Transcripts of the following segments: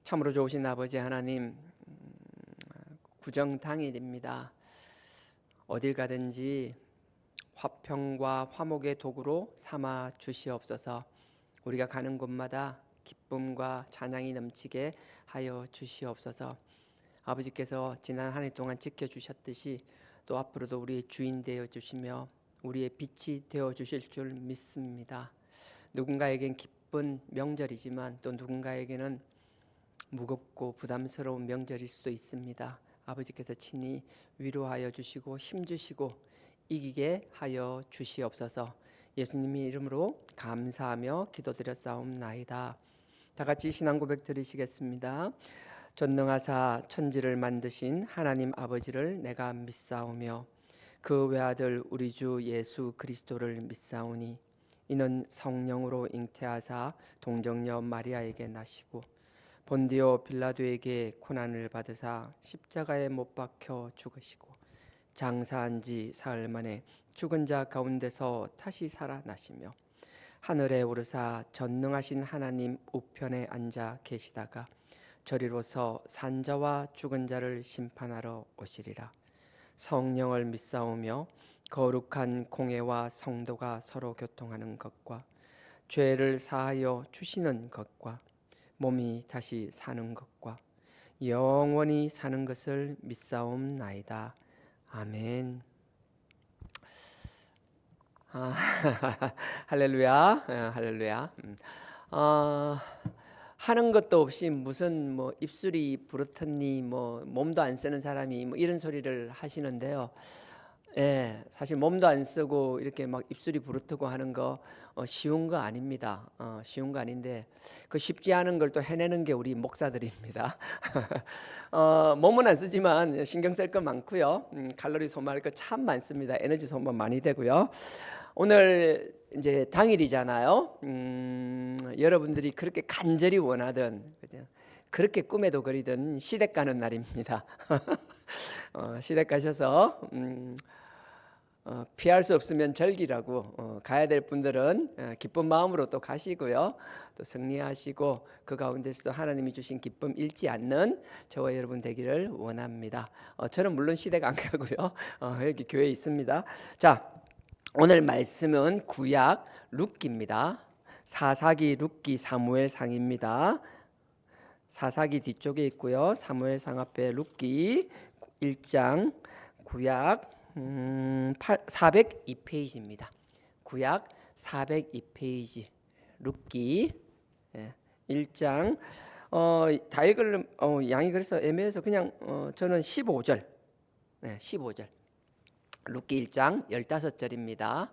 참으로 좋으신 아버지 하나님, 구정당일입니다. 어딜 가든지 화평과 화목의 도구로 삼아 주시옵소서. 우리가 가는 곳마다 기쁨과 찬양이 넘치게 하여 주시옵소서. 아버지께서 지난 한 해 동안 지켜주셨듯이 또 앞으로도 우리의 주인 되어 주시며 우리의 빛이 되어 주실 줄 믿습니다. 누군가에겐 기쁜 명절이지만 또 누군가에게는 무겁고 부담스러운 명절일 수도 있습니다. 아버지께서 친히 위로하여 주시고 힘주시고 이기게 하여 주시옵소서. 예수님의 이름으로 감사하며 기도드렸사옵나이다. 다 같이 신앙 고백 드리시겠습니다. 전능하사 천지를 만드신 하나님 아버지를 내가 믿사오며 그 외아들 우리 주 예수 그리스도를 믿사오니 이는 성령으로 잉태하사 동정녀 마리아에게 나시고 본디오 빌라도에게 고난을 받으사 십자가에 못 박혀 죽으시고 장사한 지 사흘 만에 죽은 자 가운데서 다시 살아나시며 하늘에 오르사 전능하신 하나님 우편에 앉아 계시다가 저리로서 산자와 죽은 자를 심판하러 오시리라. 성령을 믿사오며 거룩한 공회와 성도가 서로 교통하는 것과 죄를 사하여 주시는 것과 몸이 다시 사는 것과 영원히 사는 것을 믿사옵나이다. 아멘. 할렐루야, 할렐루야. 하는 것도 없이 무슨 뭐 입술이 부르트니 뭐 몸도 안 쓰는 사람이 뭐 이런 소리를 하시는데요. 예, 사실 몸도 안 쓰고 이렇게 막 입술이 부르트고 하는 거 쉬운 거 아닙니다. 쉬운 거 아닌데 그 쉽지 않은 걸 또 해내는 게 우리 목사들입니다. 몸은 안 쓰지만 신경 쓸 거 많고요. 칼로리 소모할 거 참 많습니다. 에너지 소모 많이 되고요. 오늘 이제 당일이잖아요. 여러분들이 그렇게 간절히 원하던 그죠? 그렇게 꿈에도 그리던 시댁 가는 날입니다. 시댁 가셔서 피할 수 없으면 절기라고 가야 될 분들은 기쁜 마음으로 또 가시고요. 또 승리하시고 그 가운데서도 하나님이 주신 기쁨 잃지 않는 저와 여러분 되기를 원합니다. 저는 물론 시댁 안 가고요. 여기 교회에 있습니다. 자, 오늘 말씀은 구약 룻기입니다. 사사기, 룻기, 사무엘상입니다. 사사기 뒤쪽에 있고요. 사무엘상 앞에 룻기 1장, 구약 402페이지입니다. 구약 402페이지 룻기 1장. 다 읽을 양이 그래서 애매해서 그냥 저는 15절 15절 룻기 1장 15절입니다.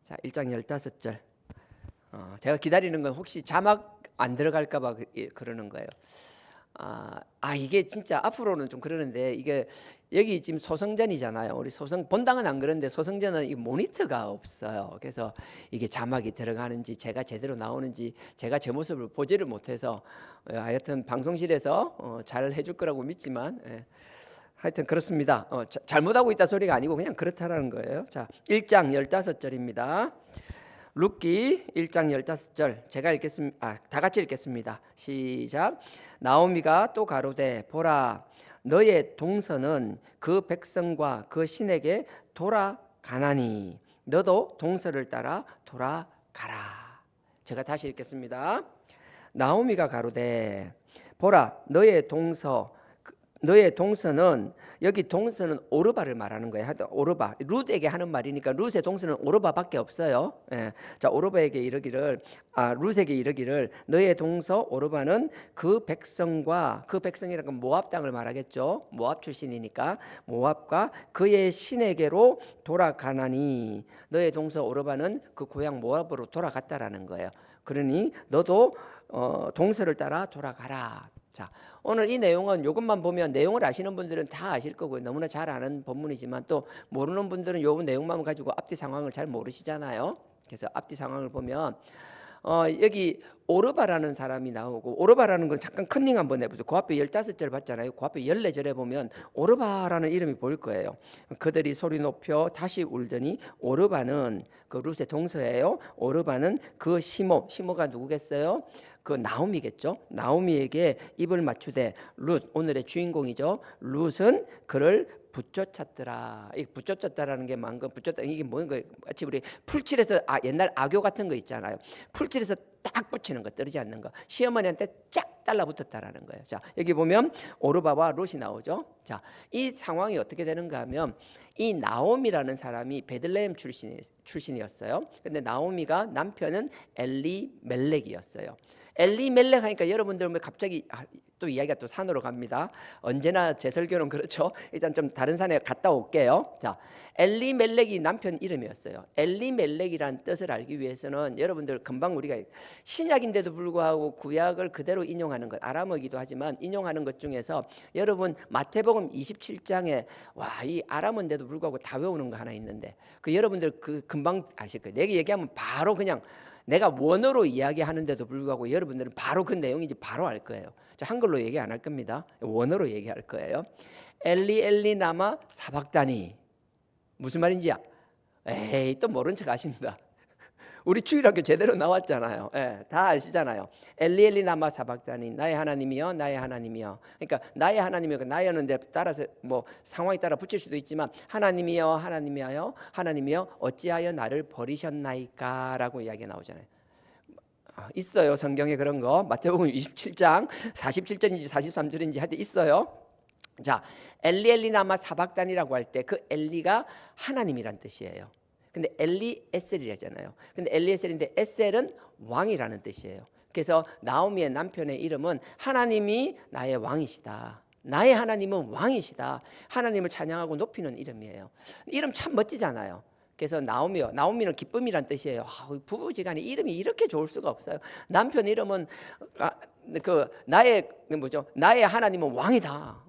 자, 1장 15절. 제가 기다리는 건 혹시 자막 안 들어갈까 봐 그러는 거예요. 이게 진짜 앞으로는 좀 그러는데 이게 여기 지금 소성전이잖아요. 우리 소성 본당은 안 그런데 소성전은 이 모니터가 없어요. 그래서 이게 자막이 들어가는지 제가 제대로 나오는지 제가 제 모습을 보지를 못해서 하여튼 방송실에서 잘 해줄 거라고 믿지만 하여튼 그렇습니다. 잘못하고 있다 소리가 아니고 그냥 그렇다라는 거예요. 자, 1장 15절입니다. 룻기 1장 15절 제가 읽겠습니다. 다 같이 읽겠습니다. 시작. 나오미가 또 가로되 보라 너의 동서는 그 백성과 그 신에게 돌아가나니 너도 동서를 따라 돌아가라. 제가 다시 읽겠습니다. 나오미가 가로되 보라 너의 동서는 여기 동서는 오르바를 말하는 거예요. 오르바 룻에게 하는 말이니까 룻의 동서는 오르바밖에 없어요. 자, 오르바에게 이르기를 룻에게 이르기를 너의 동서 오르바는 그 백성과 그 백성이라는 건 모압 땅을 말하겠죠. 모압 출신이니까 모압과 그의 신에게로 돌아가나니 너의 동서 오르바는 그 고향 모압으로 돌아갔다라는 거예요. 그러니 너도 동서를 따라 돌아가라. 자, 오늘 이 내용은 이것만 보면 내용을 아시는 분들은 다 아실 거고요. 너무나 잘 아는 본문이지만 또 모르는 분들은 요 내용만 가지고 앞뒤 상황을 잘 모르시잖아요. 그래서 앞뒤 상황을 보면 여기 오르바라는 사람이 나오고, 오르바라는 건 잠깐 컨닝 한번 해보죠. 그 앞에 15절 봤잖아요. 그 앞에 14절에 보면 오르바라는 이름이 보일 거예요. 그들이 소리 높여 다시 울더니, 오르바는 그 룻의 동서예요. 오르바는 그 시모가 누구겠어요? 그 나오미겠죠. 나오미에게 입을 맞추되, 룻, 오늘의 주인공이죠. 룻은 그를 붙쫓았더라. 이 붙쫓았다라는 게 만금 붙쫓다, 이게 뭔 거예요? 마치 우리 풀칠해서 옛날 악교 같은 거 있잖아요. 풀칠해서 딱 붙이는 거, 떨어지지 않는 거. 시어머니한테 쫙 달라붙었다라는 거예요. 자, 여기 보면 오르바와 롯이 나오죠. 자, 이 상황이 어떻게 되는가 하면, 이 나오미라는 사람이 베들레헴 출신이었어요. 근데 나오미가 남편은 엘리멜렉이었어요. 엘리멜렉 하니까 여러분들 왜 갑자기 또 이야기가 또 산으로 갑니다. 언제나 제 설교는 그렇죠. 일단 좀 다른 산에 갔다 올게요. 자, 엘리멜렉이 남편 이름이었어요. 엘리멜렉이란 뜻을 알기 위해서는 여러분들 금방 우리가 신약인데도 불구하고 구약을 그대로 인용하는 것, 아람어기도 하지만 인용하는 것 중에서 여러분 마태복음 27장에 이 아람어인데도 불구하고 다 외우는 거 하나 있는데, 그 여러분들 그 금방 아실 거예요. 내가 얘기하면 바로 그냥 내가 원어로 이야기하는데도 불구하고 여러분들은 바로 그 내용인지 바로 알 거예요. 저 한글로 얘기 안 할 겁니다. 원어로 얘기할 거예요. 엘리 나마 사박다니, 무슨 말인지야? 에이, 또 모른 척 하신다. 우리 주일학교 제대로 나왔잖아요. 다 아시잖아요. 엘리 나마 사박다니, 나의 하나님이여, 나의 하나님이여. 그러니까 나의 하나님이여, 나여는 이제 따라서 뭐 상황에 따라 붙일 수도 있지만, 하나님이여, 하나님이여, 하나님이여, 어찌하여 나를 버리셨나이까라고 이야기가 나오잖아요. 있어요, 성경에 그런 거. 마태복음 27장 47절인지 43절인지 하여튼 있어요. 자, 엘리 나마 사박단이라고 할 때 그 엘리가 하나님이란 뜻이에요. 근데 엘리에셀이잖아요. 근데 엘리에셀인데 에셀은 왕이라는 뜻이에요. 그래서 나오미의 남편의 이름은 하나님이 나의 왕이시다, 나의 하나님은 왕이시다, 하나님을 찬양하고 높이는 이름이에요. 이름 참 멋지잖아요. 그래서 나오미는 기쁨이란 뜻이에요. 부부지간에 이름이 이렇게 좋을 수가 없어요. 남편 이름은 나의 하나님은 왕이다,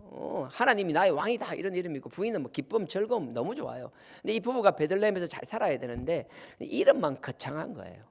하나님이 나의 왕이다, 이런 이름이고, 부인은 뭐 기쁨, 즐거움, 너무 좋아요. 근데 이 부부가 베들레헴에서 잘 살아야 되는데 이름만 거창한 거예요.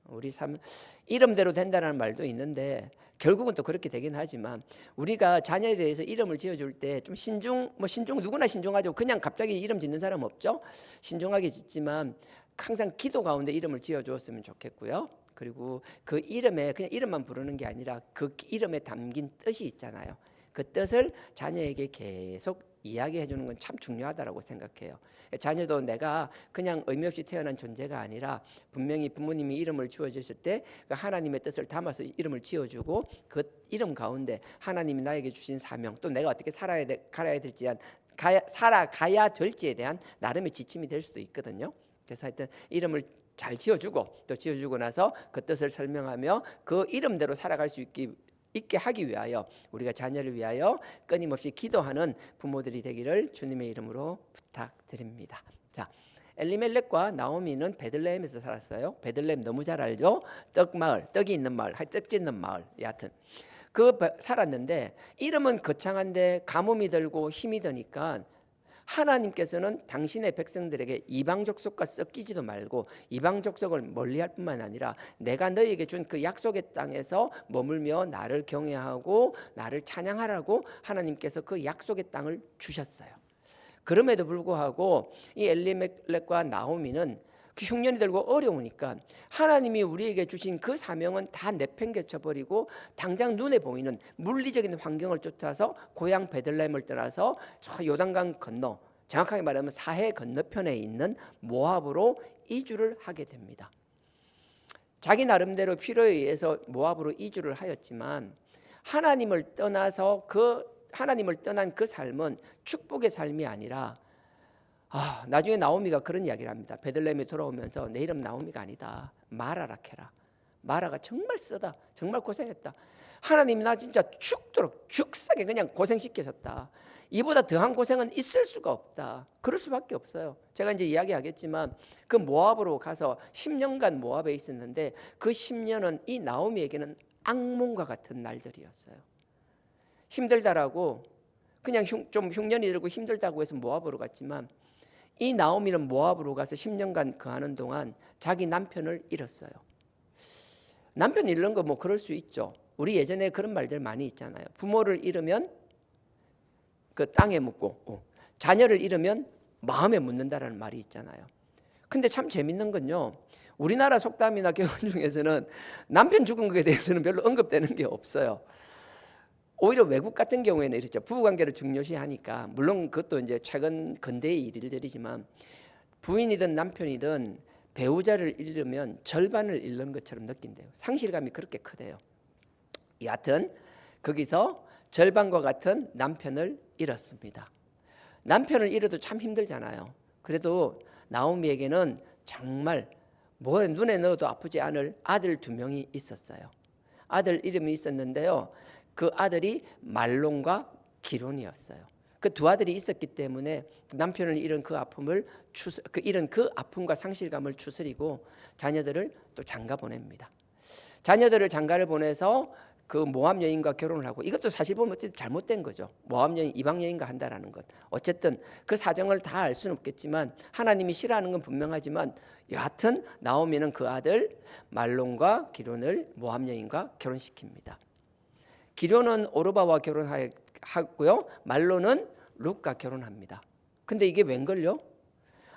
우리 삶 이름대로 된다는 말도 있는데 결국은 또 그렇게 되긴 하지만, 우리가 자녀에 대해서 이름을 지어줄 때 좀 신중 누구나 신중하죠. 그냥 갑자기 이름 짓는 사람 없죠. 신중하게 짓지만 항상 기도 가운데 이름을 지어주었으면 좋겠고요. 그리고 그 이름에 그냥 이름만 부르는 게 아니라 그 이름에 담긴 뜻이 있잖아요. 그 뜻을 자녀에게 계속 이야기해 주는 건 참 중요하다고 생각해요. 자녀도 내가 그냥 의미 없이 태어난 존재가 아니라 분명히 부모님이 이름을 지어주실 때 그 하나님의 뜻을 담아서 이름을 지어주고, 그 이름 가운데 하나님이 나에게 주신 사명, 또 내가 어떻게 살아가야 될지에 대한 나름의 지침이 될 수도 있거든요. 그래서 하여튼 이름을 잘 지어주고, 또 지어주고 나서 그 뜻을 설명하며 그 이름대로 살아갈 수 있게 하기 위하여 우리가 자녀를 위하여 끊임없이 기도하는 부모들이 되기를 주님의 이름으로 부탁드립니다. 자, 엘리멜렉과 나오미는 베들레헴에서 살았어요. 베들레헴 너무 잘 알죠? 떡이 있는 마을, 떡 짓는 마을. 여하튼 살았는데 이름은 거창한데 가뭄이 들고 힘이 드니까 하나님께서는 당신의 백성들에게 이방 족속과 섞이지도 말고 이방 족속을 멀리할 뿐만 아니라 내가 너희에게 준 그 약속의 땅에서 머물며 나를 경외하고 나를 찬양하라고 하나님께서 그 약속의 땅을 주셨어요. 그럼에도 불구하고 이 엘리멜렉과 나오미는 그 흉년이 들고 어려우니까 하나님이 우리에게 주신 그 사명은 다 내팽개쳐버리고 당장 눈에 보이는 물리적인 환경을 쫓아서 고향 베들레헴을 떠나서 저 요단강 건너, 정확하게 말하면 사해 건너편에 있는 모압으로 이주를 하게 됩니다. 자기 나름대로 필요에 의해서 모압으로 이주를 하였지만 하나님을 떠난 그 삶은 축복의 삶이 아니라 나중에 나오미가 그런 이야기를 합니다. 베들레헴에 돌아오면서 내 이름 나오미가 아니다, 마라라 캐라. 마라가 정말 쓰다, 정말 고생했다. 하나님이 나 진짜 죽도록 죽사게 그냥 고생시키셨다. 이보다 더한 고생은 있을 수가 없다. 그럴 수밖에 없어요. 제가 이제 이야기하겠지만 그 모압으로 가서 10년간 모압에 있었는데 그 10년은 이 나오미에게는 악몽과 같은 날들이었어요. 힘들다라고 그냥 좀 흉년이 들고 힘들다고 해서 모압으로 갔지만 이 나오미는 모압으로 가서 10년간 거하는 동안 자기 남편을 잃었어요. 남편 잃는 거 뭐 그럴 수 있죠. 우리 예전에 그런 말들 많이 있잖아요. 부모를 잃으면 그 땅에 묻고 자녀를 잃으면 마음에 묻는다라는 말이 있잖아요. 근데 참 재밌는 건요. 우리나라 속담이나 개원 중에서는 남편 죽은 것에 대해서는 별로 언급되는 게 없어요. 오히려 외국 같은 경우에는 이렇죠. 부부관계를 중요시하니까 물론 그것도 이제 최근 근대의 일들이지만 부인이든 남편이든 배우자를 잃으면 절반을 잃는 것처럼 느낀대요. 상실감이 그렇게 크대요. 여하튼 거기서 절반과 같은 남편을 잃었습니다. 남편을 잃어도 참 힘들잖아요. 그래도 나오미에게는 정말 뭐 눈에 넣어도 아프지 않을 아들 2명이 있었어요. 아들 이름이 있었는데요. 그 아들이 말론과 기론이었어요. 그 2아들이 있었기 때문에 남편을 잃은 그 아픔을 잃은 그 아픔과 상실감을 추스리고 자녀들을 또 장가 보냅니다. 자녀들을 장가를 보내서 그 모압 여인과 결혼을 하고, 이것도 사실 보면 잘못된 거죠. 모압 여인, 이방 여인과 한다라는 것. 어쨌든 그 사정을 다 알 수는 없겠지만 하나님이 싫어하는 건 분명하지만 여하튼 나오미는 그 아들 말론과 기론을 모압 여인과 결혼시킵니다. 기론은 오르바와 결혼하고요. 말론은 룻과 결혼합니다. 근데 이게 웬걸요?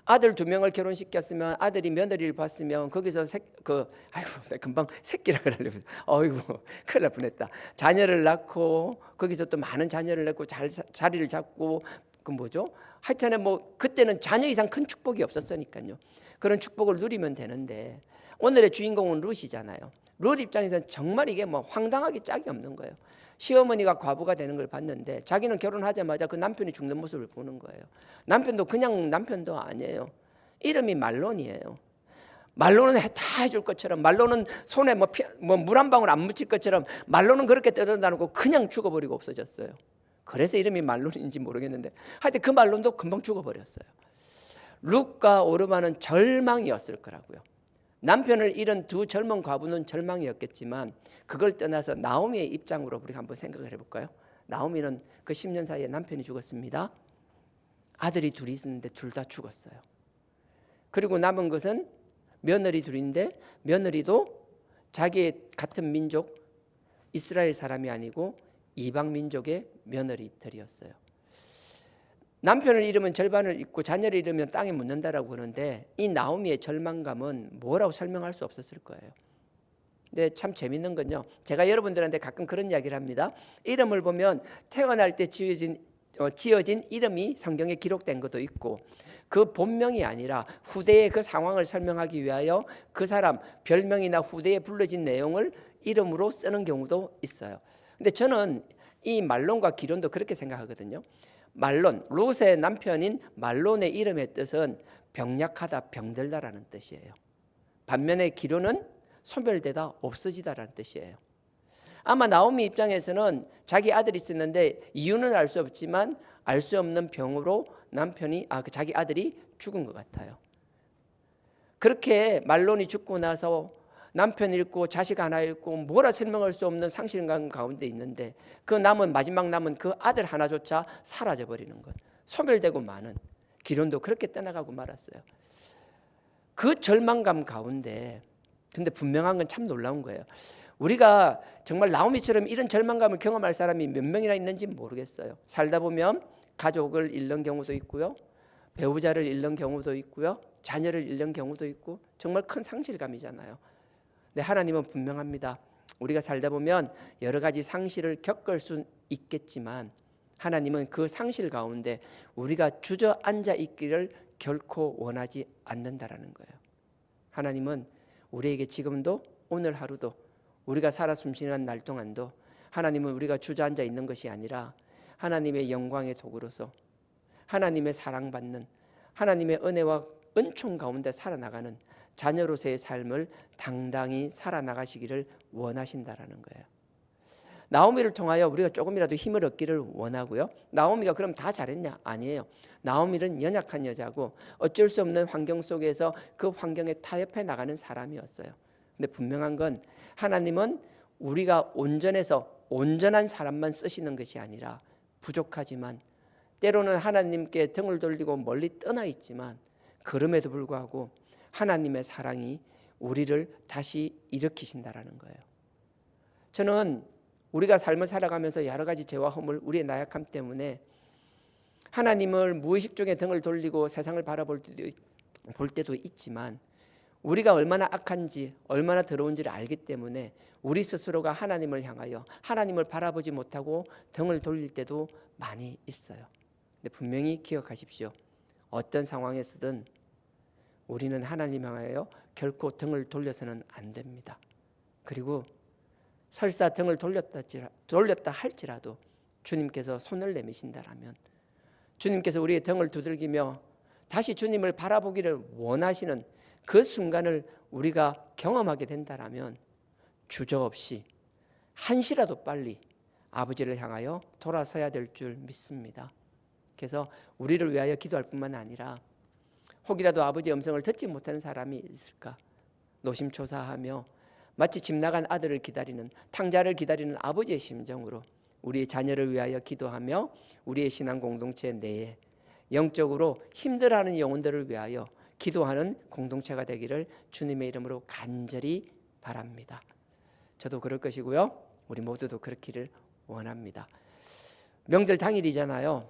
아들 2명을 결혼시켰으면 아들이 며느리를 봤으면 거기서 금방 새끼라 그러려고 어이구 큰일 날 뻔했다. 자녀를 낳고 거기서 또 많은 자녀를 낳고 자리를 잡고 그 뭐죠? 하여튼에 뭐 그때는 자녀 이상 큰 축복이 없었으니까요. 그런 축복을 누리면 되는데 오늘의 주인공은 룻이잖아요. 룻 입장에서는 정말 이게 뭐 황당하게 짝이 없는 거예요. 시어머니가 과부가 되는 걸 봤는데 자기는 결혼하자마자 그 남편이 죽는 모습을 보는 거예요. 남편도 그냥 남편도 아니에요. 이름이 말론이에요. 말론은 다 해줄 것처럼, 말론은 손에 물 한 방울 안 묻힐 것처럼 말론은 그렇게 떠들어다니고 그냥 죽어버리고 없어졌어요. 그래서 이름이 말론인지 모르겠는데 하여튼 그 말론도 금방 죽어버렸어요. 룻과 오르바는 절망이었을 거라고요. 남편을 잃은 2 젊은 과부는 절망이었겠지만 그걸 떠나서 나오미의 입장으로 우리가 한번 생각을 해볼까요? 나오미는 그 10년 사이에 남편이 죽었습니다. 아들이 2이 있었는데 2 다 죽었어요. 그리고 남은 것은 며느리 2인데 며느리도 자기의 같은 민족 이스라엘 사람이 아니고 이방 민족의 며느리들이었어요. 남편을 잃으면 절반을 잃고 자녀를 잃으면 땅에 묻는다라고 그러는데 이 나오미의 절망감은 뭐라고 설명할 수 없었을 거예요. 근데 참 재밌는 건요. 제가 여러분들한테 가끔 그런 이야기를 합니다. 이름을 보면 태어날 때 지어진 이름이 성경에 기록된 것도 있고 그 본명이 아니라 후대의 그 상황을 설명하기 위하여 그 사람 별명이나 후대에 불러진 내용을 이름으로 쓰는 경우도 있어요. 근데 저는 이 말론과 기론도 그렇게 생각하거든요. 말론, 롯의 남편인 말론의 이름의 뜻은 병약하다, 병들다라는 뜻이에요. 반면에 기론은 소멸되다, 없어지다라는 뜻이에요. 아마 나오미 입장에서는 자기 아들이 있었는데 이유는 알 수 없지만 알 수 없는 병으로 자기 아들이 죽은 것 같아요. 그렇게 말론이 죽고 나서 남편 잃고 자식 하나 잃고 뭐라 설명할 수 없는 상실감 가운데 있는데 그 마지막 남은 그 아들 하나조차 사라져 버리는 것, 소멸되고 마는 기론도 그렇게 떠나가고 말았어요. 그 절망감 가운데 근데 분명한 건 참 놀라운 거예요. 우리가 정말 나오미처럼 이런 절망감을 경험할 사람이 몇 명이나 있는지 모르겠어요. 살다 보면 가족을 잃는 경우도 있고요, 배우자를 잃는 경우도 있고요, 자녀를 잃는 경우도 있고 정말 큰 상실감이잖아요. 근데 하나님은 분명합니다. 우리가 살다 보면 여러 가지 상실을 겪을 수 있겠지만 하나님은 그 상실 가운데 우리가 주저앉아 있기를 결코 원하지 않는다라는 거예요. 하나님은 우리에게 지금도 오늘 하루도 우리가 살아 숨쉬는 날 동안도 하나님은 우리가 주저앉아 있는 것이 아니라 하나님의 영광의 도구로서 하나님의 사랑받는 하나님의 은혜와 은총 가운데 살아나가는 자녀로서의 삶을 당당히 살아나가시기를 원하신다라는 거예요. 나오미를 통하여 우리가 조금이라도 힘을 얻기를 원하고요. 나오미가 그럼 다 잘했냐? 아니에요. 나오미는 연약한 여자고 어쩔 수 없는 환경 속에서 그 환경에 타협해 나가는 사람이었어요. 근데 분명한 건 하나님은 우리가 온전한 사람만 쓰시는 것이 아니라 부족하지만 때로는 하나님께 등을 돌리고 멀리 떠나 있지만 그럼에도 불구하고 하나님의 사랑이 우리를 다시 일으키신다라는 거예요. 저는 우리가 삶을 살아가면서 여러 가지 죄와 허물, 우리의 나약함 때문에 하나님을 무의식 중에 등을 돌리고 세상을 바라볼 때도 있지만 우리가 얼마나 악한지 얼마나 더러운지를 알기 때문에 우리 스스로가 하나님을 향하여 하나님을 바라보지 못하고 등을 돌릴 때도 많이 있어요. 근데 분명히 기억하십시오. 어떤 상황에서든 우리는 하나님 향하여 결코 등을 돌려서는 안 됩니다. 그리고 설사 등을 돌렸다 할지라도 주님께서 손을 내미신다라면, 주님께서 우리의 등을 두들기며 다시 주님을 바라보기를 원하시는 그 순간을 우리가 경험하게 된다라면 주저없이 한시라도 빨리 아버지를 향하여 돌아서야 될 줄 믿습니다. 그래서 우리를 위하여 기도할 뿐만 아니라 혹이라도 아버지의 음성을 듣지 못하는 사람이 있을까 노심초사하며 마치 집 나간 아들을 기다리는, 탕자를 기다리는 아버지의 심정으로 우리의 자녀를 위하여 기도하며 우리의 신앙 공동체 내에 영적으로 힘들어하는 영혼들을 위하여 기도하는 공동체가 되기를 주님의 이름으로 간절히 바랍니다. 저도 그럴 것이고요. 우리 모두도 그렇기를 원합니다. 명절 당일이잖아요.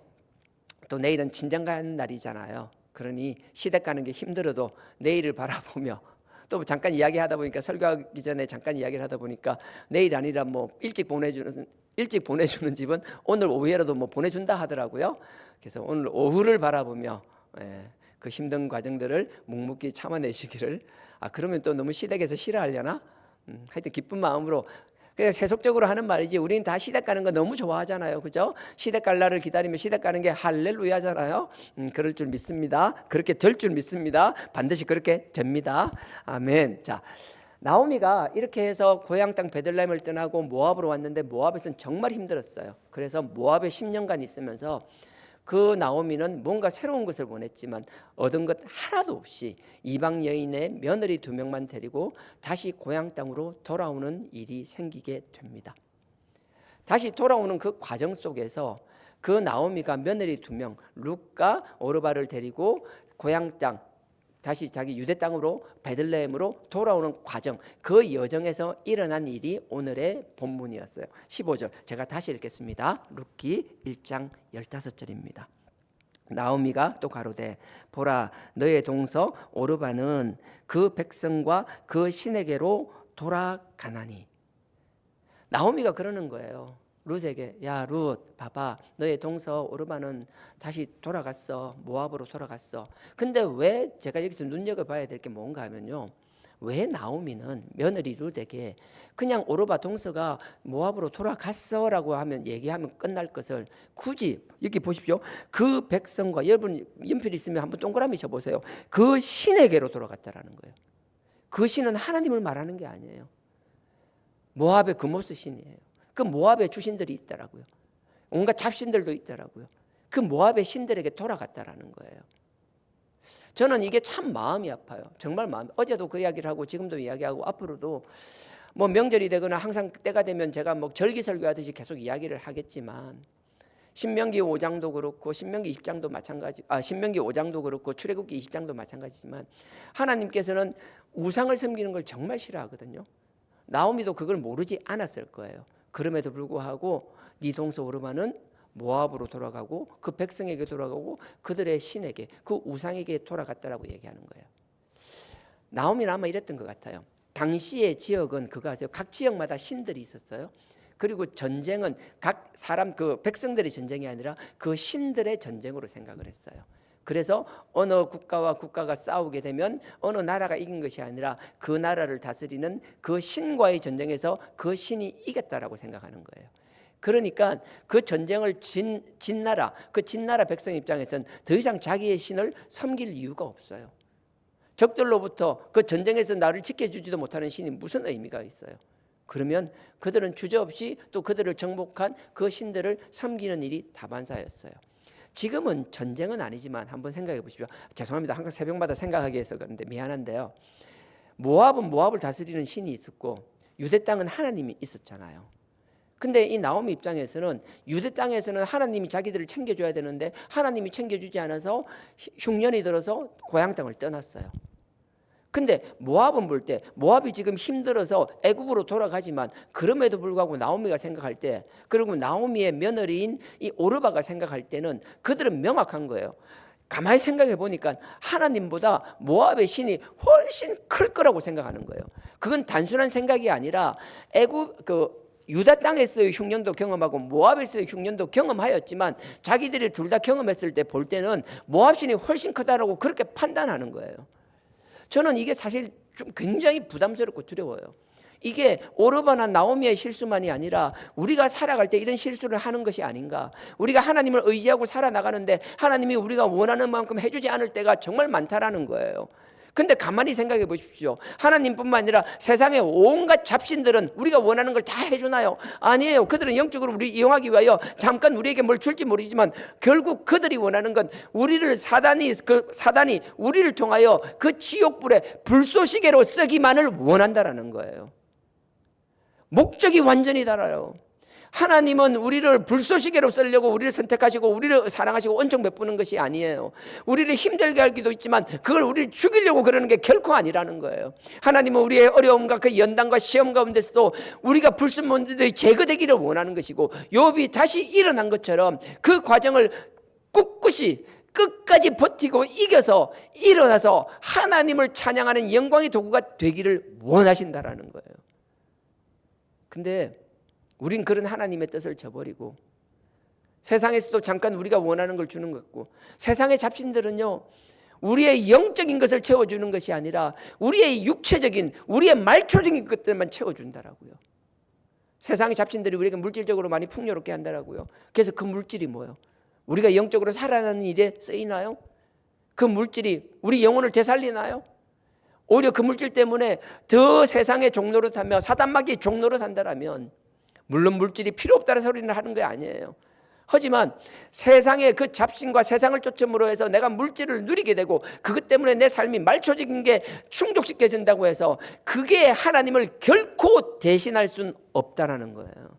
또 내일은 친정 가는 날이잖아요. 그러니 시댁 가는 게 힘들어도 내일을 바라보며 또 잠깐 이야기하다 보니까 설교하기 전에 잠깐 이야기를 하다 보니까 내일 아니라 뭐 일찍 보내주는 집은 오늘 오후에라도 뭐 보내준다 하더라고요. 그래서 오늘 오후를 바라보며 그 힘든 과정들을 묵묵히 참아내시기를. 그러면 또 너무 시댁에서 싫어하려나? 하여튼 기쁜 마음으로 그냥 세속적으로 하는 말이지 우리는 다 시댁 가는 거 너무 좋아하잖아요. 그죠? 시댁 갈 날을 기다리면 시댁 가는 게 할렐루야잖아요. 그럴 줄 믿습니다. 그렇게 될 줄 믿습니다. 반드시 그렇게 됩니다. 아멘. 자, 나오미가 이렇게 해서 고향 땅 베들레헴을 떠나고 모압으로 왔는데 모압에서는 정말 힘들었어요. 그래서 모압에 10년간 있으면서 그 나오미는 뭔가 새로운 것을 원했지만 얻은 것 하나도 없이 이방 여인의 며느리 2명만 데리고 다시 고향 땅으로 돌아오는 일이 생기게 됩니다. 다시 돌아오는 그 과정 속에서 그 나오미가 며느리 2명 룻과 오르바를 데리고 고향 땅 다시 자기 유대 땅으로 베들레헴으로 돌아오는 과정, 그 여정에서 일어난 일이 오늘의 본문이었어요. 15절 제가 다시 읽겠습니다. 룻기 1장 15절입니다. 나오미가 또 가로되 보라 너의 동서 오르바는 그 백성과 그 신에게로 돌아가나니. 나오미가 그러는 거예요. 룻에게 야 룻 봐봐 너의 동서 오르바는 다시 돌아갔어. 모압으로 돌아갔어. 근데 왜 제가 여기서 눈여겨봐야 될 게 뭔가 하면요, 왜 나오미는 며느리 룻에게 그냥 오르바 동서가 모압으로 돌아갔어 라고 하면 얘기하면 끝날 것을 굳이 여기 보십시오. 그 백성과, 여러분 연필 있으면 한번 동그라미 쳐보세요. 그 신에게로 돌아갔다라는 거예요. 그 신은 하나님을 말하는 게 아니에요. 모압의 그모스 신이에요. 그 모압의 주신들이 있더라고요. 온갖 잡신들도 있더라고요. 그 모압의 신들에게 돌아갔다라는 거예요. 저는 이게 참 마음이 아파요. 정말 어제도 그 이야기를 하고 지금도 이야기하고 앞으로도 뭐 명절이 되거나 항상 때가 되면 제가 뭐 절기 설교하듯이 계속 이야기를 하겠지만 신명기 5장도 그렇고 신명기 20장도 마찬가지. 신명기 5장도 그렇고 출애굽기 20장도 마찬가지지만 하나님께서는 우상을 섬기는 걸 정말 싫어하거든요. 나오미도 그걸 모르지 않았을 거예요. 그럼에도 불구하고 네 동서 오르바는 모압으로 돌아가고 그 백성에게 돌아가고 그들의 신에게, 그 우상에게 돌아갔다라고 얘기하는 거예요. 나오미는 아마 이랬던 것 같아요. 당시의 지역은 그거 아세요? 각 지역마다 신들이 있었어요. 그리고 전쟁은 각 사람 그 백성들의 전쟁이 아니라 그 신들의 전쟁으로 생각을 했어요. 그래서 어느 국가와 국가가 싸우게 되면 어느 나라가 이긴 것이 아니라 그 나라를 다스리는 그 신과의 전쟁에서 그 신이 이겼다라고 생각하는 거예요. 그러니까 그 전쟁을 진 나라, 그 진 나라 백성 입장에서는 더 이상 자기의 신을 섬길 이유가 없어요. 적들로부터 그 전쟁에서 나를 지켜주지도 못하는 신이 무슨 의미가 있어요? 그러면 그들은 주저없이 또 그들을 정복한 그 신들을 섬기는 일이 다반사였어요. 지금은 전쟁은 아니지만 한번 생각해 보십시오. 죄송합니다. 항상 새벽마다 생각하게 해서 그런데 미안한데요. 모압은 모압을 다스리는 신이 있었고 유대 땅은 하나님이 있었잖아요. 근데 이 나오미 입장에서는 유대 땅에서는 하나님이 자기들을 챙겨줘야 되는데 하나님이 챙겨주지 않아서 흉년이 들어서 고향 땅을 떠났어요. 근데 모압은 볼 때 모압이 지금 힘들어서 애굽으로 돌아가지만 그럼에도 불구하고 나오미가 생각할 때, 그리고 나오미의 며느리인 이 오르바가 생각할 때는 그들은 명확한 거예요. 가만히 생각해 보니까 하나님보다 모압의 신이 훨씬 클 거라고 생각하는 거예요. 그건 단순한 생각이 아니라 애굽 유다 땅에서의 흉년도 경험하고 모압에서의 흉년도 경험하였지만 자기들이 둘 다 경험했을 때 볼 때는 모압 신이 훨씬 크다라고 그렇게 판단하는 거예요. 저는 이게 사실 좀 굉장히 부담스럽고 두려워요. 이게 오르바나 나오미의 실수만이 아니라 우리가 살아갈 때 이런 실수를 하는 것이 아닌가. 우리가 하나님을 의지하고 살아나가는데 하나님이 우리가 원하는 만큼 해주지 않을 때가 정말 많다라는 거예요. 근데 가만히 생각해 보십시오. 하나님뿐만 아니라 세상의 온갖 잡신들은 우리가 원하는 걸 다 해주나요? 아니에요. 그들은 영적으로 우리 이용하기 위하여 잠깐 우리에게 뭘 줄지 모르지만 결국 그들이 원하는 건 우리를 사단이 우리를 통하여 그 지옥불에 불쏘시개로 쓰기만을 원한다라는 거예요. 목적이 완전히 달라요. 하나님은 우리를 불쏘시개로 쓰려고 우리를 선택하시고 우리를 사랑하시고恩총 베푸는 것이 아니에요. 우리를 힘들게 하기도 있지만 그걸 우리를 죽이려고 그러는 게 결코 아니라는 거예요. 하나님은 우리의 어려움과 그 연단과 시험 가운데서도 우리가 불순물들이 제거되기를 원하는 것이고, 욥이 다시 일어난 것처럼 그 과정을 꿋꿋이 끝까지 버티고 이겨서 일어나서 하나님을 찬양하는 영광의 도구가 되기를 원하신다라는 거예요. 근데 우린 그런 하나님의 뜻을 저버리고 세상에서도 잠깐 우리가 원하는 걸 주는 것 같고, 세상의 잡신들은요 우리의 영적인 것을 채워주는 것이 아니라 우리의 육체적인, 우리의 말초적인 것들만 채워준다라고요. 세상의 잡신들이 우리에게 물질적으로 많이 풍요롭게 한다라고요. 그래서 그 물질이 뭐예요? 우리가 영적으로 살아나는 일에 쓰이나요? 그 물질이 우리 영혼을 되살리나요? 오히려 그 물질 때문에 더 세상의 종로로 타며 사단마귀의 종로로 산다라면, 물론 물질이 필요 없다는 소리는 하는 게 아니에요. 하지만 세상의 그 잡신과 세상을 쫓음으로 해서 내가 물질을 누리게 되고 그것 때문에 내 삶이 말초적인 게 충족시켜진다고 해서 그게 하나님을 결코 대신할 수는 없다라는 거예요.